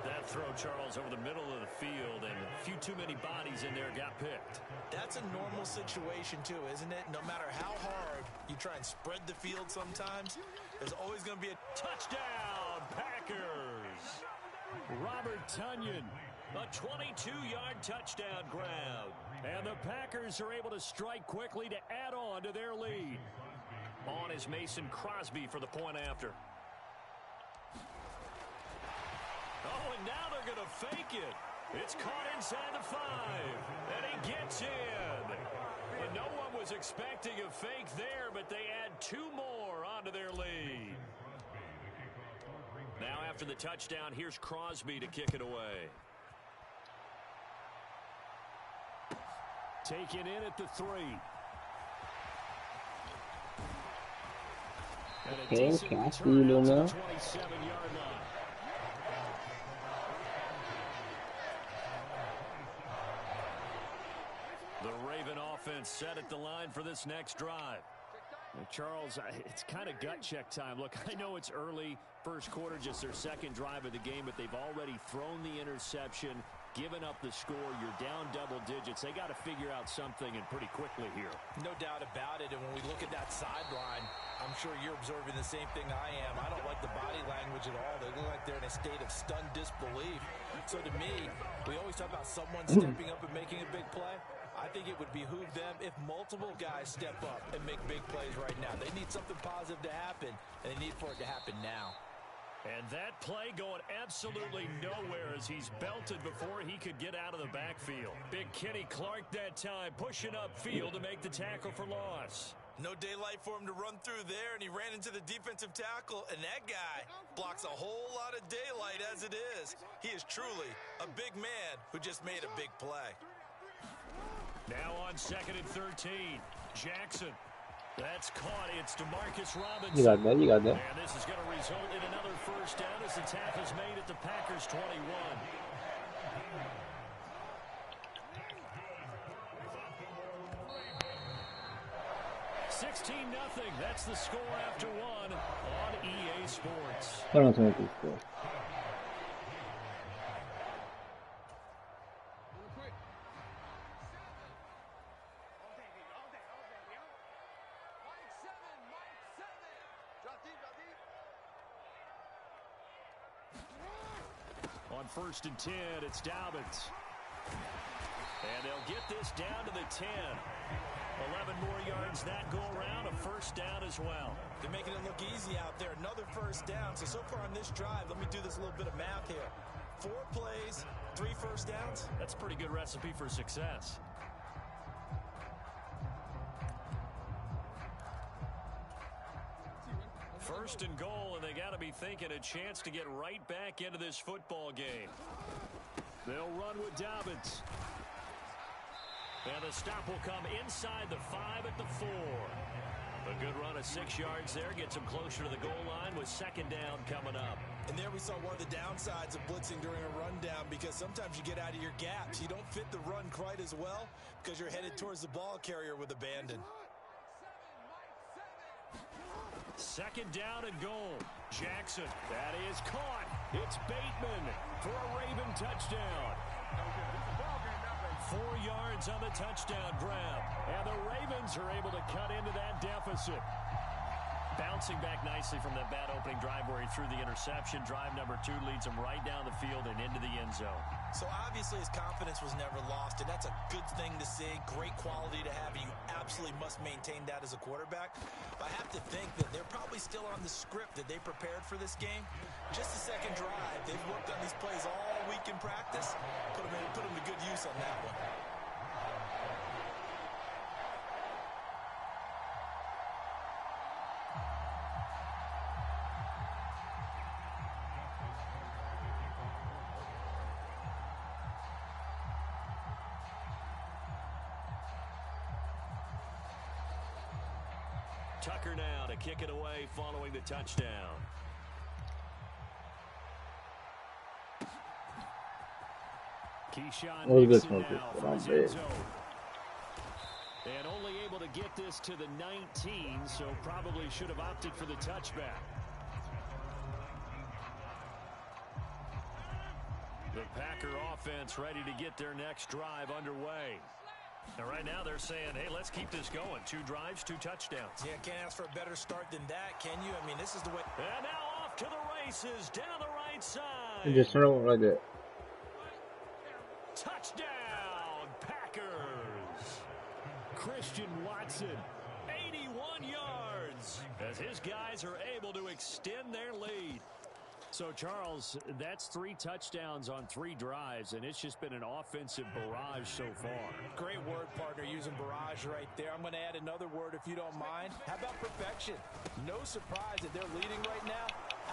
That throw, Charles, over the middle of the field, and a few too many bodies in there got picked. That's a normal situation, too, isn't it? No matter how hard you try and spread the field sometimes, there's always going to be a touchdown, Packers. Robert Tonyan. A 22-yard touchdown grab. And the Packers are able to strike quickly to add on to their lead. On is Mason Crosby for the point after. Oh, and now they're going to fake it. It's caught inside the 5. And he gets in. And no one was expecting a fake there, but they add 2 more onto their lead. Now after the touchdown, here's Crosby to kick it away. Taken in at the 3. Okay, can I see you now? 27-yard line. The Raven offense set at the line for this next drive. Now, Charles, it's kind of gut check time. Look, I know it's early, first quarter, just their second drive of the game, but they've already thrown the interception, given up the score. You're down double digits. They got to figure out something, and pretty quickly here. No doubt about it, and when we look at that sideline, I'm sure you're observing the same thing I am. I don't like the body language at all. They look like they're in a state of stunned disbelief. So to me, we always talk about someone stepping up and making a big play. I think it would behoove them if multiple guys step up and make big plays right now. They need something positive to happen, and they need for it to happen now. And that play going absolutely nowhere as he's belted before he could get out of the backfield. Big Kenny Clark that time pushing upfield to make the tackle for loss. No daylight for him to run through there, and he ran into the defensive tackle, and that guy blocks a whole lot of daylight as it is. He is truly a big man who just made a big play. Now on 2nd and 13, Jackson. That's caught. It's DeMarcus Robinson. You got that, you got that. And this is going to result in another first down as the tackle's made at the Packers' 21. $16-0. That's the score after one on EA Sports. Hold on to make this score. On 1st and 10, it's Dobbins. And they'll get this down to the 10. 11 more yards that go around, a first down as well. They're making it look easy out there. Another first down. So far on this drive, let me do this little bit of math here. 4 plays, 3 first downs. That's a pretty good recipe for success. First and goal, and they got to be thinking a chance to get right back into this football game. They'll run with Dobbins. And the stop will come inside the 5 at the 4. A good run of 6 yards there gets them closer to the goal line with second down coming up. And there we saw one of the downsides of blitzing during a rundown, because sometimes you get out of your gaps. You don't fit the run quite as well because you're headed towards the ball carrier with abandon. Second down and goal. Jackson. That is caught. It's Bateman for a Raven touchdown. 4 yards on the touchdown grab. And the Ravens are able to cut into that deficit. Bouncing back nicely from that bad opening drive where he threw the interception. Drive number 2 leads him right down the field and into the end zone. So obviously his confidence was never lost, and that's a good thing to see. Great quality to have. You absolutely must maintain that as a quarterback. But I have to think that they're probably still on the script that they prepared for this game. Just the second drive. They've worked on these plays all week in practice. Put them to good use on that one. Tucker now to kick it away following the touchdown. Keyshawn What was Nixon this now one? from his end zone. And only able to get this to the 19, so probably should have opted for the touchback. The Packer offense ready to get their next drive underway. And right now they're saying, hey, let's keep this going. 2 drives, 2 touchdowns. Yeah, can't ask for a better start than that, can you? I mean, this is the way. And now off to the races, down the right side. And just turn it like that. Touchdown, Packers. Christian Watson, 81 yards as his guys are able to extend their lead. So, Charles, that's 3 touchdowns on 3 drives, and it's just been an offensive barrage so far. Great word, partner, using barrage right there. I'm going to add another word if you don't mind. How about perfection? No surprise that they're leading right now.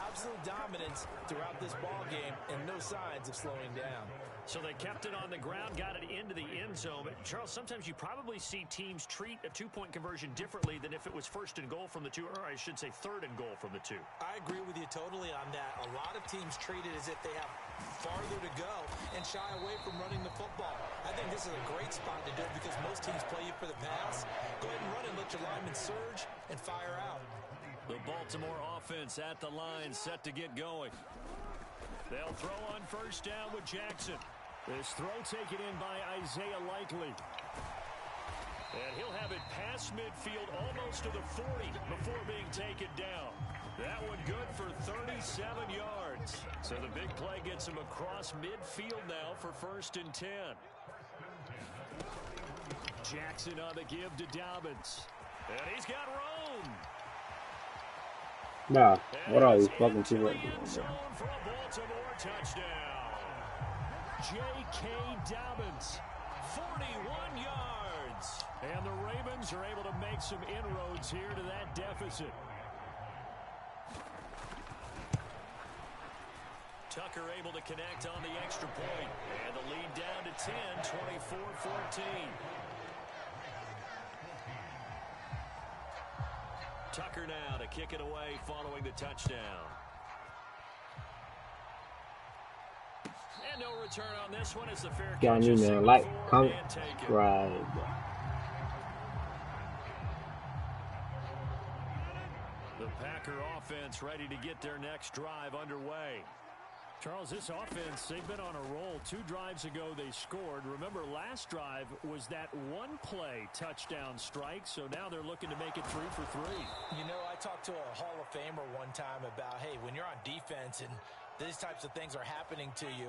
Absolute dominance throughout this ball game and no signs of slowing down. So they kept it on the ground, got it into the end zone. But Charles, sometimes you probably see teams treat a 2-point conversion differently than if it was 1st and goal from the 2, or I should say 3rd and goal from the 2. I agree with you totally on that. A lot of teams treat it as if they have farther to go and shy away from running the football. I think this is a great spot to do it because most teams play you for the pass. Go ahead and run and let your linemen surge and fire out. The Baltimore offense at the line, set to get going. They'll throw on 1st down with Jackson. This throw taken in by Isaiah Likely. And he'll have it past midfield almost to the 40 before being taken down. That one good for 37 yards. So the big play gets him across midfield now for 1st and 10. Jackson on the give to Dobbins. And he's got room. Nah, what are these fucking into people? the end zone for a Baltimore touchdown. J.K. Dobbins, 41 yards. and the Ravens are able to make some inroads here to that deficit. Tucker able to connect on the extra point. And the lead down to 10, 24-14. Tucker now to kick it away following the touchdown. And no return on this one as the fair catch is Man, like, comment, and take it. subscribe. The Packer offense ready to get their next drive underway. Charles, this offense, they've been on a roll. 2 drives ago, they scored. Remember, last drive was that 1-play touchdown strike, so now they're looking to make it 3 for 3. You know, I talked to a Hall of Famer one time about, hey, when you're on defense and these types of things are happening to you,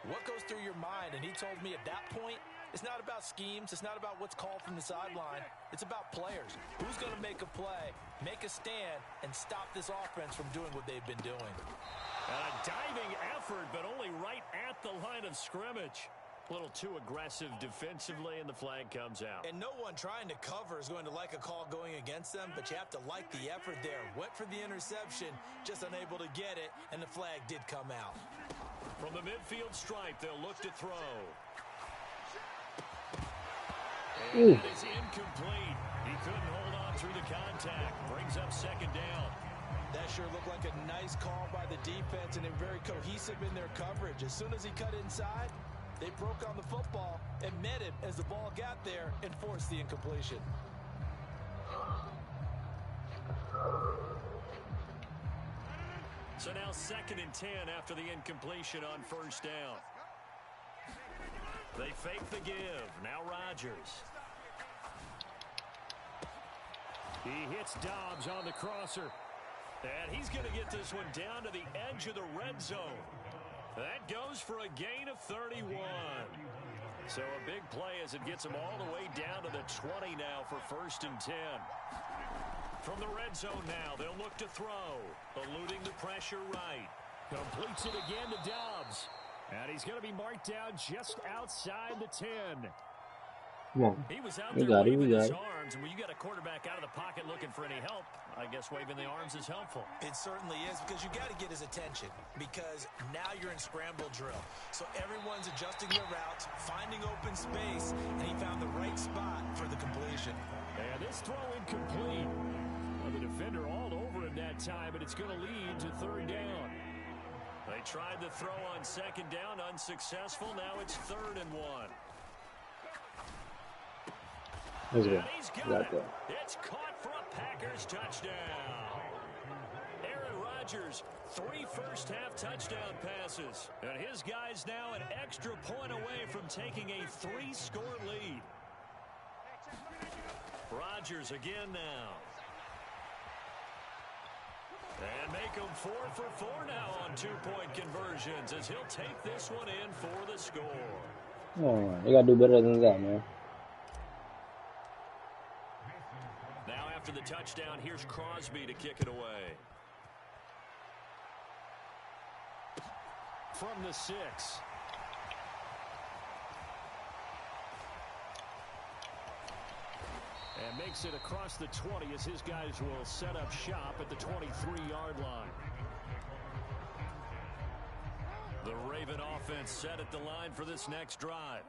what goes through your mind? And he told me at that point, it's not about schemes. It's not about what's called from the sideline. It's about players. Who's going to make a play, make a stand, and stop this offense from doing what they've been doing? A diving effort, but only right at the line of scrimmage. A little too aggressive defensively, and the flag comes out. And no one trying to cover is going to like a call going against them, but you have to like the effort there. Went for the interception, just unable to get it, and the flag did come out. From the midfield stripe, they'll look to throw. And that is incomplete. He couldn't hold on through the contact. Brings up 2nd down. That sure looked like a nice call by the defense, and they're very cohesive in their coverage. As soon as he cut inside, they broke on the football and met him as the ball got there and forced the incompletion. So now 2nd and 10 after the incompletion on 1st down. They fake the give. Now Rodgers. He hits Dobbs on the crosser. And he's going to get this one down to the edge of the red zone. That goes for a gain of 31. So a big play as it gets him all the way down to the 20 now for 1st and 10. From the red zone now, they'll look to throw. Eluding the pressure right. Completes it again to Dobbs. And he's going to be marked down just outside the 10. Come on. He was out We there got it, waving we got his it. arms, and when you got a quarterback out of the pocket looking for any help, I guess waving the arms is helpful. It certainly is, because you got to get his attention, because now you're in scramble drill. So everyone's adjusting their routes, finding open space, and he found the right spot for the completion. And this throw incomplete. Well, the defender all over him that time, and it's going to lead to third down. They tried the throw on second down, unsuccessful. Now it's 3rd and 1. Let's go. And he's got it. It's caught for a Packers touchdown. Aaron Rodgers, 3 first-half touchdown passes. And his guy's now an extra point away from taking a 3-score lead. Rodgers again now. And make them 4 for 4 now on 2-point conversions as he'll take this one in for the score. Oh, they gotta do better than that, man. Now after the touchdown, here's Crosby to kick it away. From the 6. And makes it across the 20 as his guys will set up shop at the 23-yard line. The Raven offense set at the line for this next drive.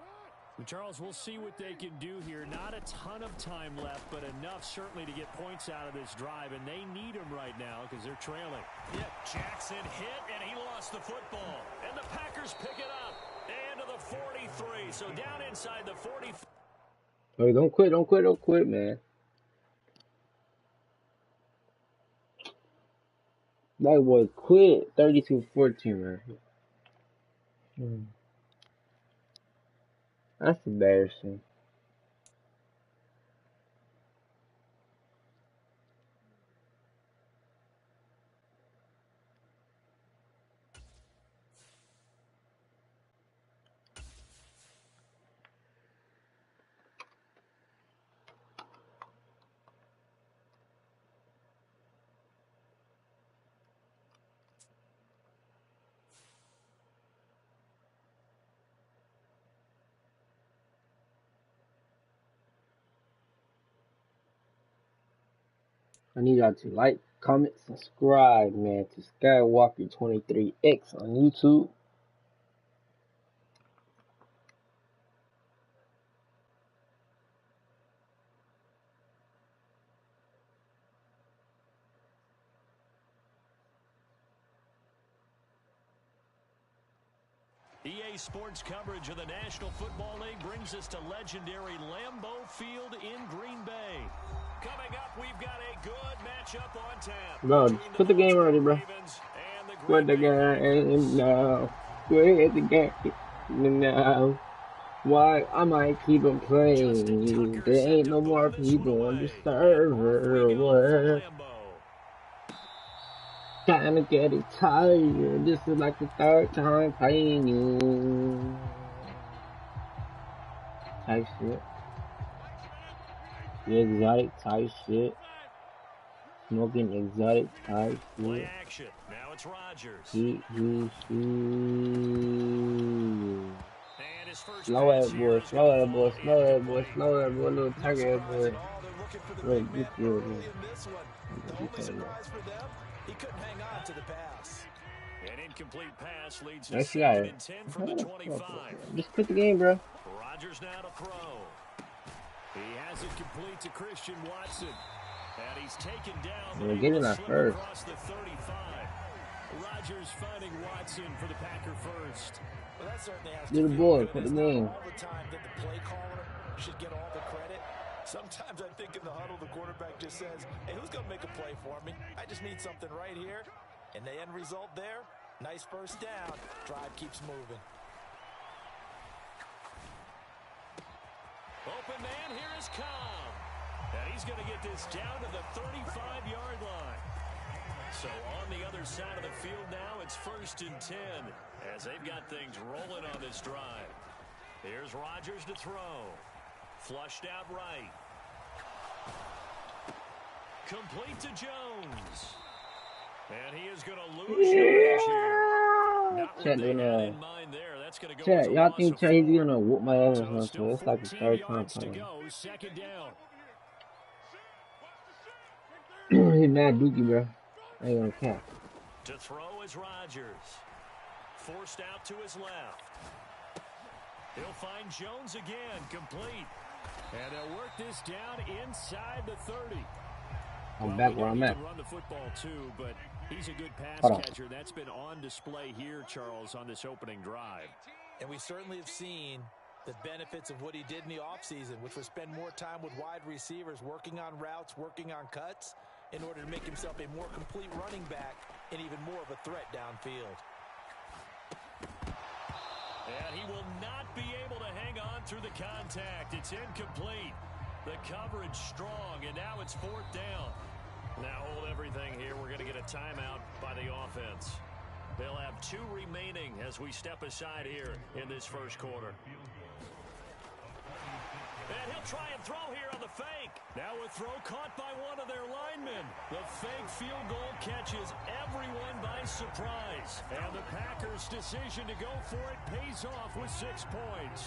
And Charles, we'll see what they can do here. Not a ton of time left, but enough certainly to get points out of this drive, and they need them right now because they're trailing. Yep, Jackson hit, and he lost the football. And the Packers pick it up. And to the 43, so down inside the 40. Hey, don't quit, man. That boy quit. 32-14, man. That's embarrassing. I need y'all to like, comment, subscribe, man, to Skywalker23X on YouTube. EA Sports coverage of the National Football League brings us to legendary Lambeau Field in Green Bay. Coming up, we've got a good matchup on tap. Bro, put the game ready, bro. Quit the game now. Quit the game now. Why? I might keep on playing. There ain't no more people on the server. Kinda getting tired. This is like the 3rd time playing you. Type shit. The exotic type shit. Smoking exotic type shit. Play action. Now it's Rodgers. Slow that boy, little tiger boy. Wait, this good, man. He couldn't hang on to the pass. An incomplete pass leads to Nice 2nd guy. and 10 from the 25. Just quit the game, bro. Rodgers now to throw. He has it complete to Christian Watson. And he's taken down. We're getting that first. Across the 35. Rodgers finding Watson for the Packer first. Well, that certainly has Little to boy, feel put good. the name. All the time that the play caller should get all the credit. Sometimes I think in the huddle, the quarterback just says, hey, who's going to make a play for me? I just need something right here. And the end result there, nice first down. Drive keeps moving. Open man, here is Cobb. And he's going to get this down to the 35-yard line. So on the other side of the field now, it's 1st and 10 as they've got things rolling on this drive. Here's Rodgers to throw. Flushed out right. Complete to Jones. And he is going to lose yardage here. Not what they had in mind there. That's going to go as a Y'all loss think of Chase 4. gonna whoop my ass So or still something? It's like the 14 3rd time yards to playing. go. 2nd down. He's mad dookie, bro. I ain't gonna cap. To throw is Rodgers. Forced out to his left. He'll find Jones again, complete. And they'll work this down inside the 30. I'm Well, back we where know I'm he at. can run the football too, but he's a good pass Hold on. catcher. That's been on display here, Charles, on this opening drive. And we certainly have seen the benefits of what he did in the offseason, which was spend more time with wide receivers, working on routes, working on cuts, in order to make himself a more complete running back and even more of a threat downfield. And he will not be able to hang on through the contact. It's incomplete. The coverage strong, and now it's 4th down. Now hold everything here. We're going to get a timeout by the offense. They'll have 2 remaining as we step aside here in this first quarter. And he'll try and throw here on the fake. Now a throw caught by one of their linemen. The fake field goal catches everyone by surprise. And the Packers' decision to go for it pays off with 6 points.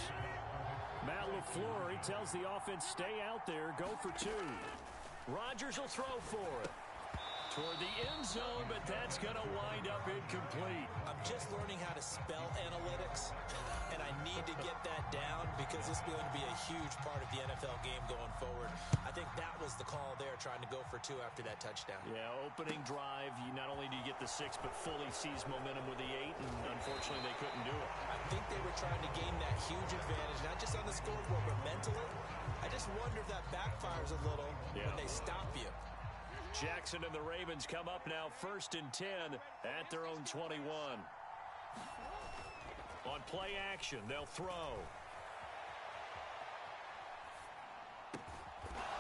Matt LaFleur, he tells the offense, stay out there, go for 2. Rodgers will throw for it. Toward the end zone, but that's going to wind up incomplete. I'm just learning how to spell analytics, and I need to get that down because this is going to be a huge part of the NFL game going forward. I think that was the call there, trying to go for 2 after that touchdown. Yeah, opening drive, not only do you get the 6, but fully seize momentum with the 8, and unfortunately they couldn't do it. I think they were trying to gain that huge advantage, not just on the scoreboard, but mentally. I just wonder if that backfires a little when they stop you. Jackson and the Ravens come up now 1st and 10 at their own 21. On play action, they'll throw.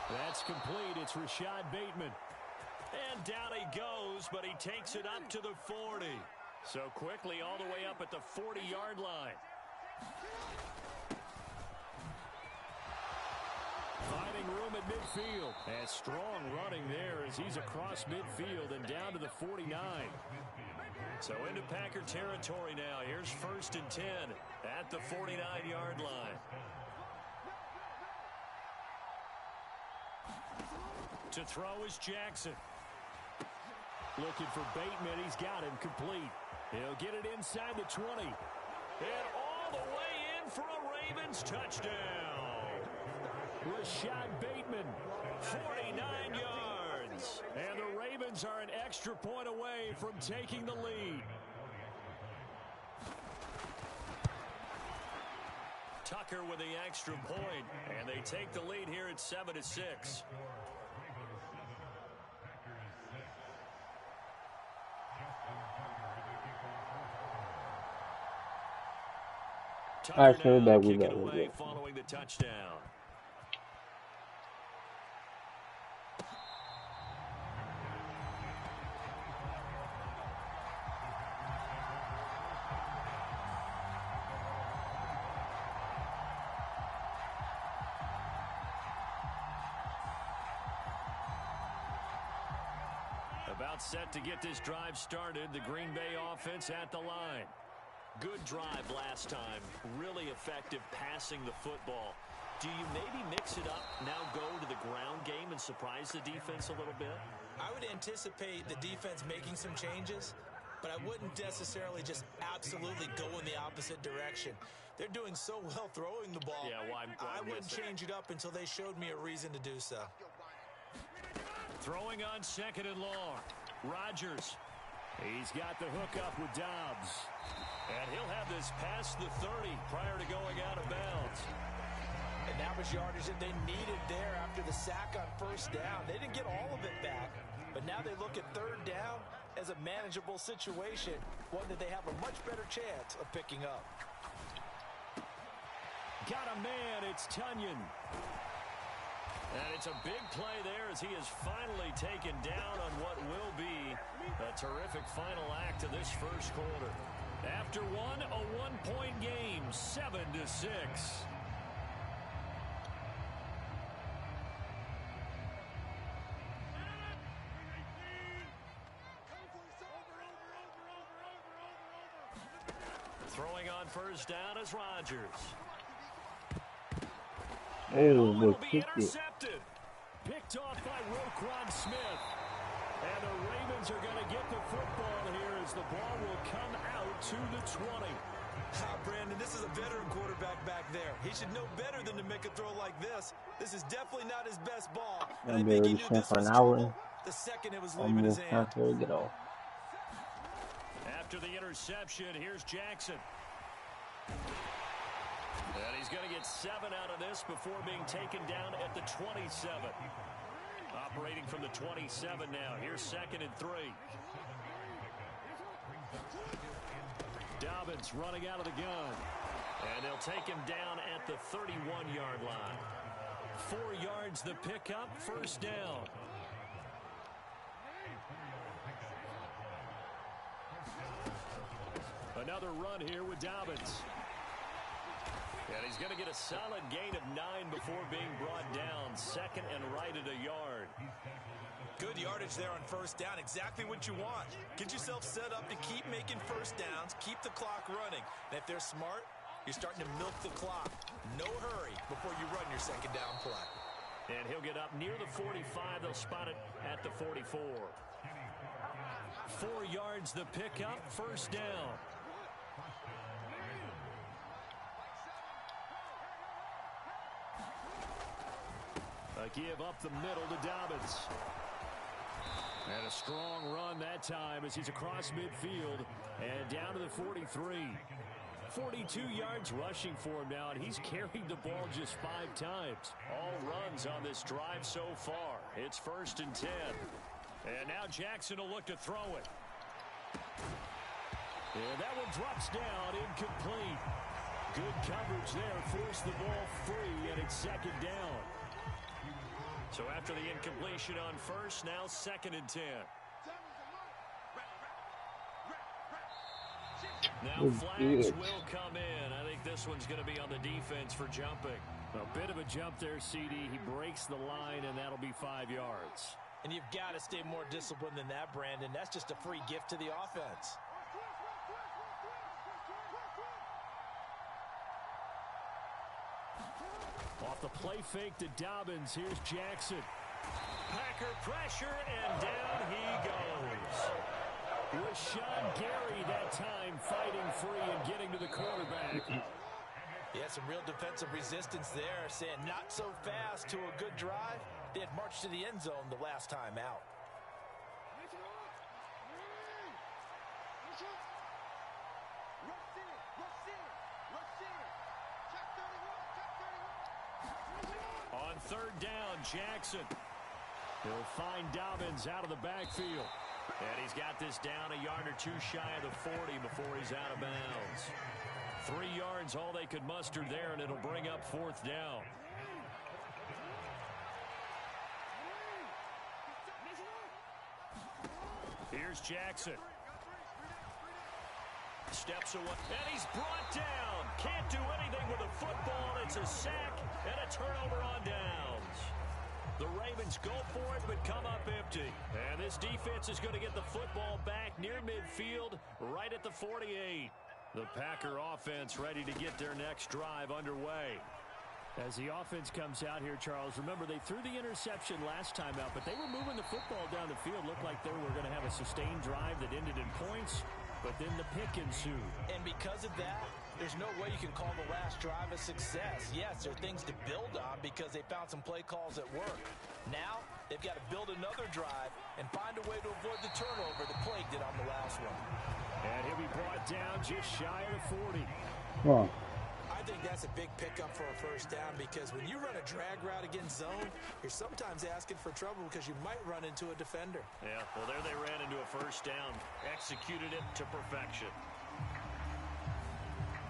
That's complete. It's Rashad Bateman. And down he goes, but he takes it up to the 40. So quickly all the way up at the 40-yard line. Finding room at midfield. And strong running there as he's across midfield and down to the 49. So into Packer territory now. Here's 1st and 10 at the 49-yard line. To throw is Jackson. Looking for Bateman. He's got him complete. He'll get it inside the 20. And all the way in for a Ravens touchdown. Rashad Bateman, 49 yards. And the Ravens are an extra point away from taking the lead. Tucker with the extra point, and they take the lead here at 7-6. All right, so Tucker now we're kicking back. away following the touchdown. About set to get this drive started. The Green Bay offense at the line. Good drive last time. Really effective passing the football. Do you maybe mix it up, now go to the ground game and surprise the defense a little bit? I would anticipate the defense making some changes, but I wouldn't necessarily just absolutely go in the opposite direction. They're doing so well throwing the ball. Yeah, why I wouldn't change it up until they showed me a reason to do so. Throwing on 2nd and long. Rodgers. He's got the hook up with Dobbs. And he'll have this past the 30 prior to going out of bounds. And that was yardage that they needed there after the sack on 1st down. They didn't get all of it back, but now they look at 3rd down as a manageable situation, one that they have a much better chance of picking up. Got a man, it's Tunyon. And it's a big play there as he is finally taken down on what will be a terrific final act of this first quarter. After a one-point game, 7-6. Throwing on 1st down is Rodgers. Oh, Will boy, be kicked it. intercepted. Picked off by Roquan Smith. And the Ravens are going to get the football here as the ball will come out to the 20. Brandon, this is a veteran quarterback back there. He should know better than to make a throw like this. This is definitely not his best ball. And I think he knew this was trouble, the second it was leaving his hand. Almost get off. After the interception, here's Jackson. And he's going to get 7 out of this before being taken down at the 27. Operating from the 27 now. Here's 2nd and 3. Dobbins running out of the gun. And they'll take him down at the 31-yard line. 4 yards the pickup, 1st down. Another run here with Dobbins. And he's going to get a solid gain of 9 before being brought down. 2nd and right at a yard. Good yardage there on 1st down. Exactly what you want. Get yourself set up to keep making 1st downs. Keep the clock running. And if they're smart, you're starting to milk the clock. No hurry before you run your 2nd down play. And he'll get up near the 45. They'll spot it at the 44. 4 yards the pickup. 1st down. A give up the middle to Dobbins. And a strong run that time as he's across midfield and down to the 43. 42 yards rushing for him now, and he's carried the ball just 5 times. All runs on this drive so far. It's 1st and 10. And now Jackson will look to throw it. And that one drops down, incomplete. Good coverage there, forced the ball free, and it's 2nd down. So after the incompletion on 1st, now 2nd and 10. Now flags will come in. I think this one's going to be on the defense for jumping. A bit of a jump there, CD. He breaks the line, and that'll be 5 yards. And you've got to stay more disciplined than that, Brandon. That's just a free gift to the offense. Off the play fake to Dobbins. Here's Jackson. Packer pressure, and down he goes. Rashawn Gary that time fighting free and getting to the quarterback. Yeah, some real defensive resistance there, saying not so fast to a good drive. They had marched to the end zone the last time out. On 3rd down, Jackson. He'll find Dobbins out of the backfield. And he's got this down a yard or 2 shy of the 40 before he's out of bounds. 3 yards, all they could muster there, and it'll bring up 4th down. Here's Jackson. Steps away, and he's brought down. Can't do anything with a football. It's a sack and a turnover on downs. The Ravens go for it, but come up empty. And this defense is going to get the football back near midfield, right at the 48. The Packer offense ready to get their next drive underway. As the offense comes out here, Charles, remember they threw the interception last time out, but they were moving the football down the field. Looked like they were going to have a sustained drive that ended in points, but then the pick ensued. And because of that, there's no way you can call the last drive a success. Yes, there are things to build on because they found some play calls at work. Now, they've got to build another drive and find a way to avoid the turnover that plagued it on the last one. And he'll be brought down just shy of the 40. Oh. I think that's a big pickup for a 1st down because when you run a drag route against zone, you're sometimes asking for trouble because you might run into a defender. Yeah, well, there they ran into a 1st down. Executed it to perfection.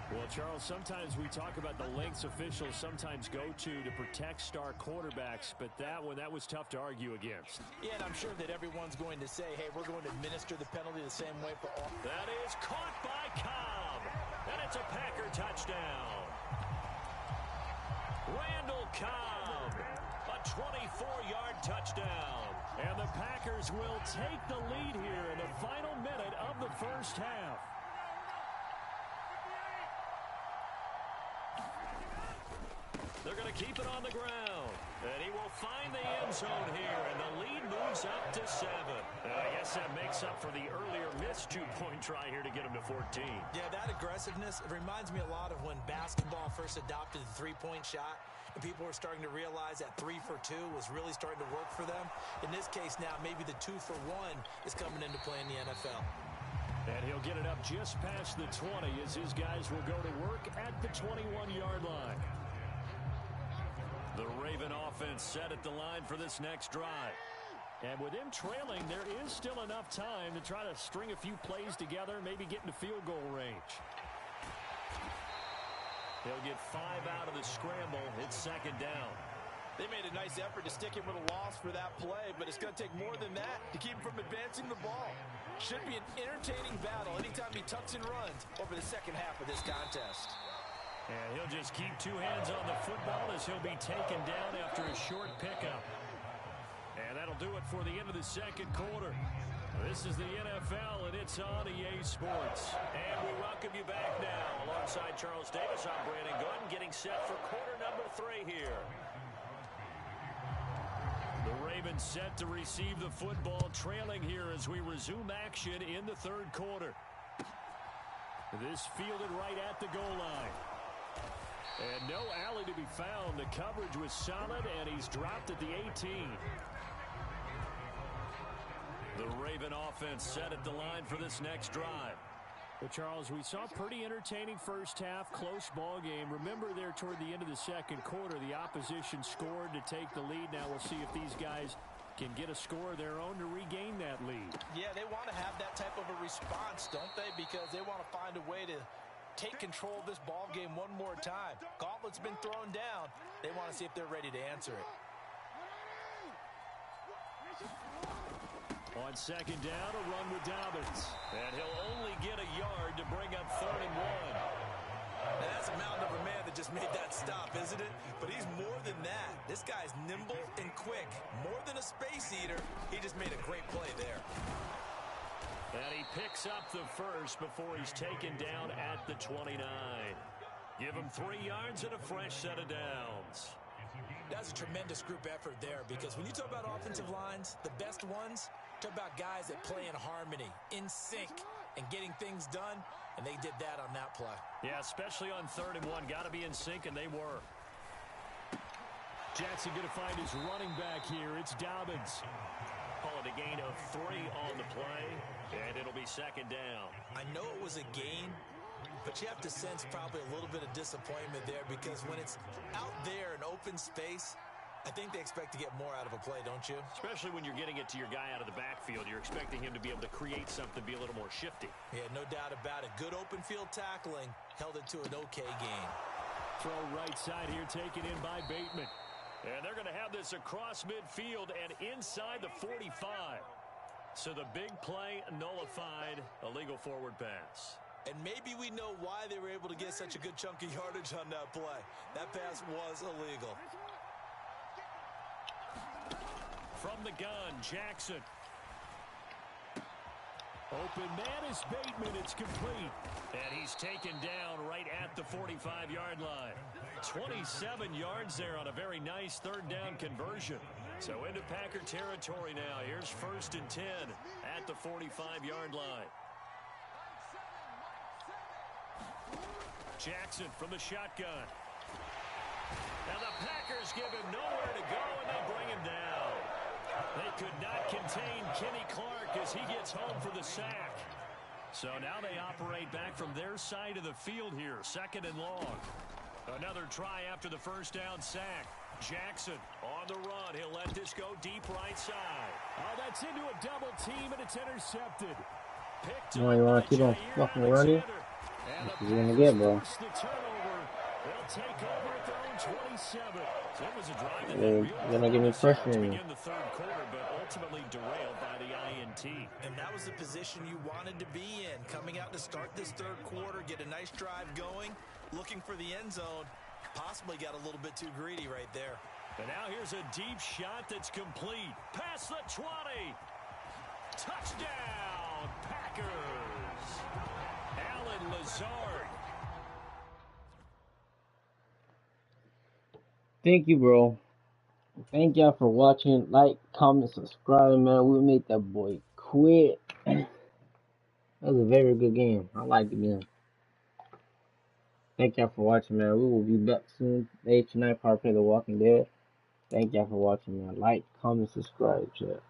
Well, Charles, sometimes we talk about the lengths officials sometimes go to protect star quarterbacks, but that one, that was tough to argue against. Yeah, and I'm sure that everyone's going to say, hey, we're going to administer the penalty the same way for all. That is caught by Cobb, and it's a Packer touchdown. Randall Cobb, a 24-yard touchdown. And the Packers will take the lead here in the final minute of the 1st half. They're going to keep it on the ground. And he will find the end zone here, and the lead moves up to 7. I guess that makes up for the earlier missed 2-point try here to get him to 14. Yeah, that aggressiveness, it reminds me a lot of when basketball first adopted the 3-point shot. and people are starting to realize that 3 for 2 was really starting to work for them. In this case now, maybe the 2 for 1 is coming into play in the NFL. And he'll get it up just past the 20 as his guys will go to work at the 21-yard line. The Raven offense set at the line for this next drive. And with him trailing, there is still enough time to try to string a few plays together, maybe get into field goal range. He'll get 5 out of the scramble. It's second down. They made a nice effort to stick him with a loss for that play, but it's going to take more than that to keep him from advancing the ball. Should be an entertaining battle anytime he tucks and runs over the second half of this contest. And he'll just keep 2 hands on the football as he'll be taken down after a short pickup. And that'll do it for the end of the second quarter. This is the NFL, and it's on EA Sports. And we welcome you back now. Alongside Charles Davis, I'm Brandon Gunn, getting set for quarter number 3 here. The Ravens set to receive the football, trailing here as we resume action in the third quarter. This fielded right at the goal line. And no alley to be found. The coverage was solid, and he's dropped at the 18. The Raven offense set at the line for this next drive. Well, Charles, we saw a pretty entertaining first half, close ball game. Remember there toward the end of the second quarter, the opposition scored to take the lead. Now we'll see if these guys can get a score of their own to regain that lead. Yeah, they want to have that type of a response, don't they? Because they want to find a way to take control of this ball game one more time. Gauntlet's been thrown down. They want to see if they're ready to answer it. On second down, a run with Dobbins. And he'll only get a yard to bring up 3rd and 1. Now that's a mountain of a man that just made that stop, isn't it? But he's more than that. This guy's nimble and quick. More than a space eater. He just made a great play there. And he picks up the first before he's taken down at the 29. Give him 3 yards and a fresh set of downs. That's a tremendous group effort there, because when you talk about offensive lines, the best ones, talk about guys that play in harmony, in sync, and getting things done, and they did that on that play. Yeah, especially on 3rd and 1. Got to be in sync, and they were. Jackson going to find his running back here. It's Dobbins. Call it a gain of 3 on the play, and it'll be second down. I know it was a gain, but you have to sense probably a little bit of disappointment there, because when it's out there in open space, I think they expect to get more out of a play, don't you? Especially when you're getting it to your guy out of the backfield. You're expecting him to be able to create something, be a little more shifty. Yeah, no doubt about it. Good open field tackling held it to an okay gain. Throw right side here taken in by Bateman. And they're going to have this across midfield and inside the 45. So the big play nullified, a legal forward pass. And maybe we know why they were able to get such a good chunk of yardage on that play. That pass was illegal. From the gun, Jackson. Open man is Bateman. It's complete. And he's taken down right at the 45-yard line. 27 yards there on a very nice 3rd down conversion. So into Packer territory now. Here's 1st and 10 at the 45-yard line. Jackson from the shotgun. Now the Packers give him nowhere to go, and they bring him down. They could not contain Kenny Clark as he gets home for the sack. So now they operate back from their side of the field here, 2nd and long. Another try after the 1st down sack. Jackson on the run. He'll let this go deep right side. Oh, that's into a double team, and it's intercepted. Picked No, you want to keep on fucking running? That's what you're going to get, bro. They'll take over at their own 27. So it was a drive that They're going to give me pressure to in begin the 3rd quarter, but ultimately derailed by the INT. And that was the position you wanted to be in. Coming out to start this 3rd quarter, get a nice drive going, looking for the end zone. Possibly got a little bit too greedy right there. And now here's a deep shot that's complete. Past the 20. Touchdown, Packers. Alan Lazard. Thank you, bro. Thank y'all for watching. Like, comment, subscribe, man. We'll make that boy quit. That was a very good game. I liked it, man. Thank y'all for watching, man. We will be back soon. Tonight, part of The Walking Dead. Thank y'all for watching, man. Like, comment, subscribe, chat.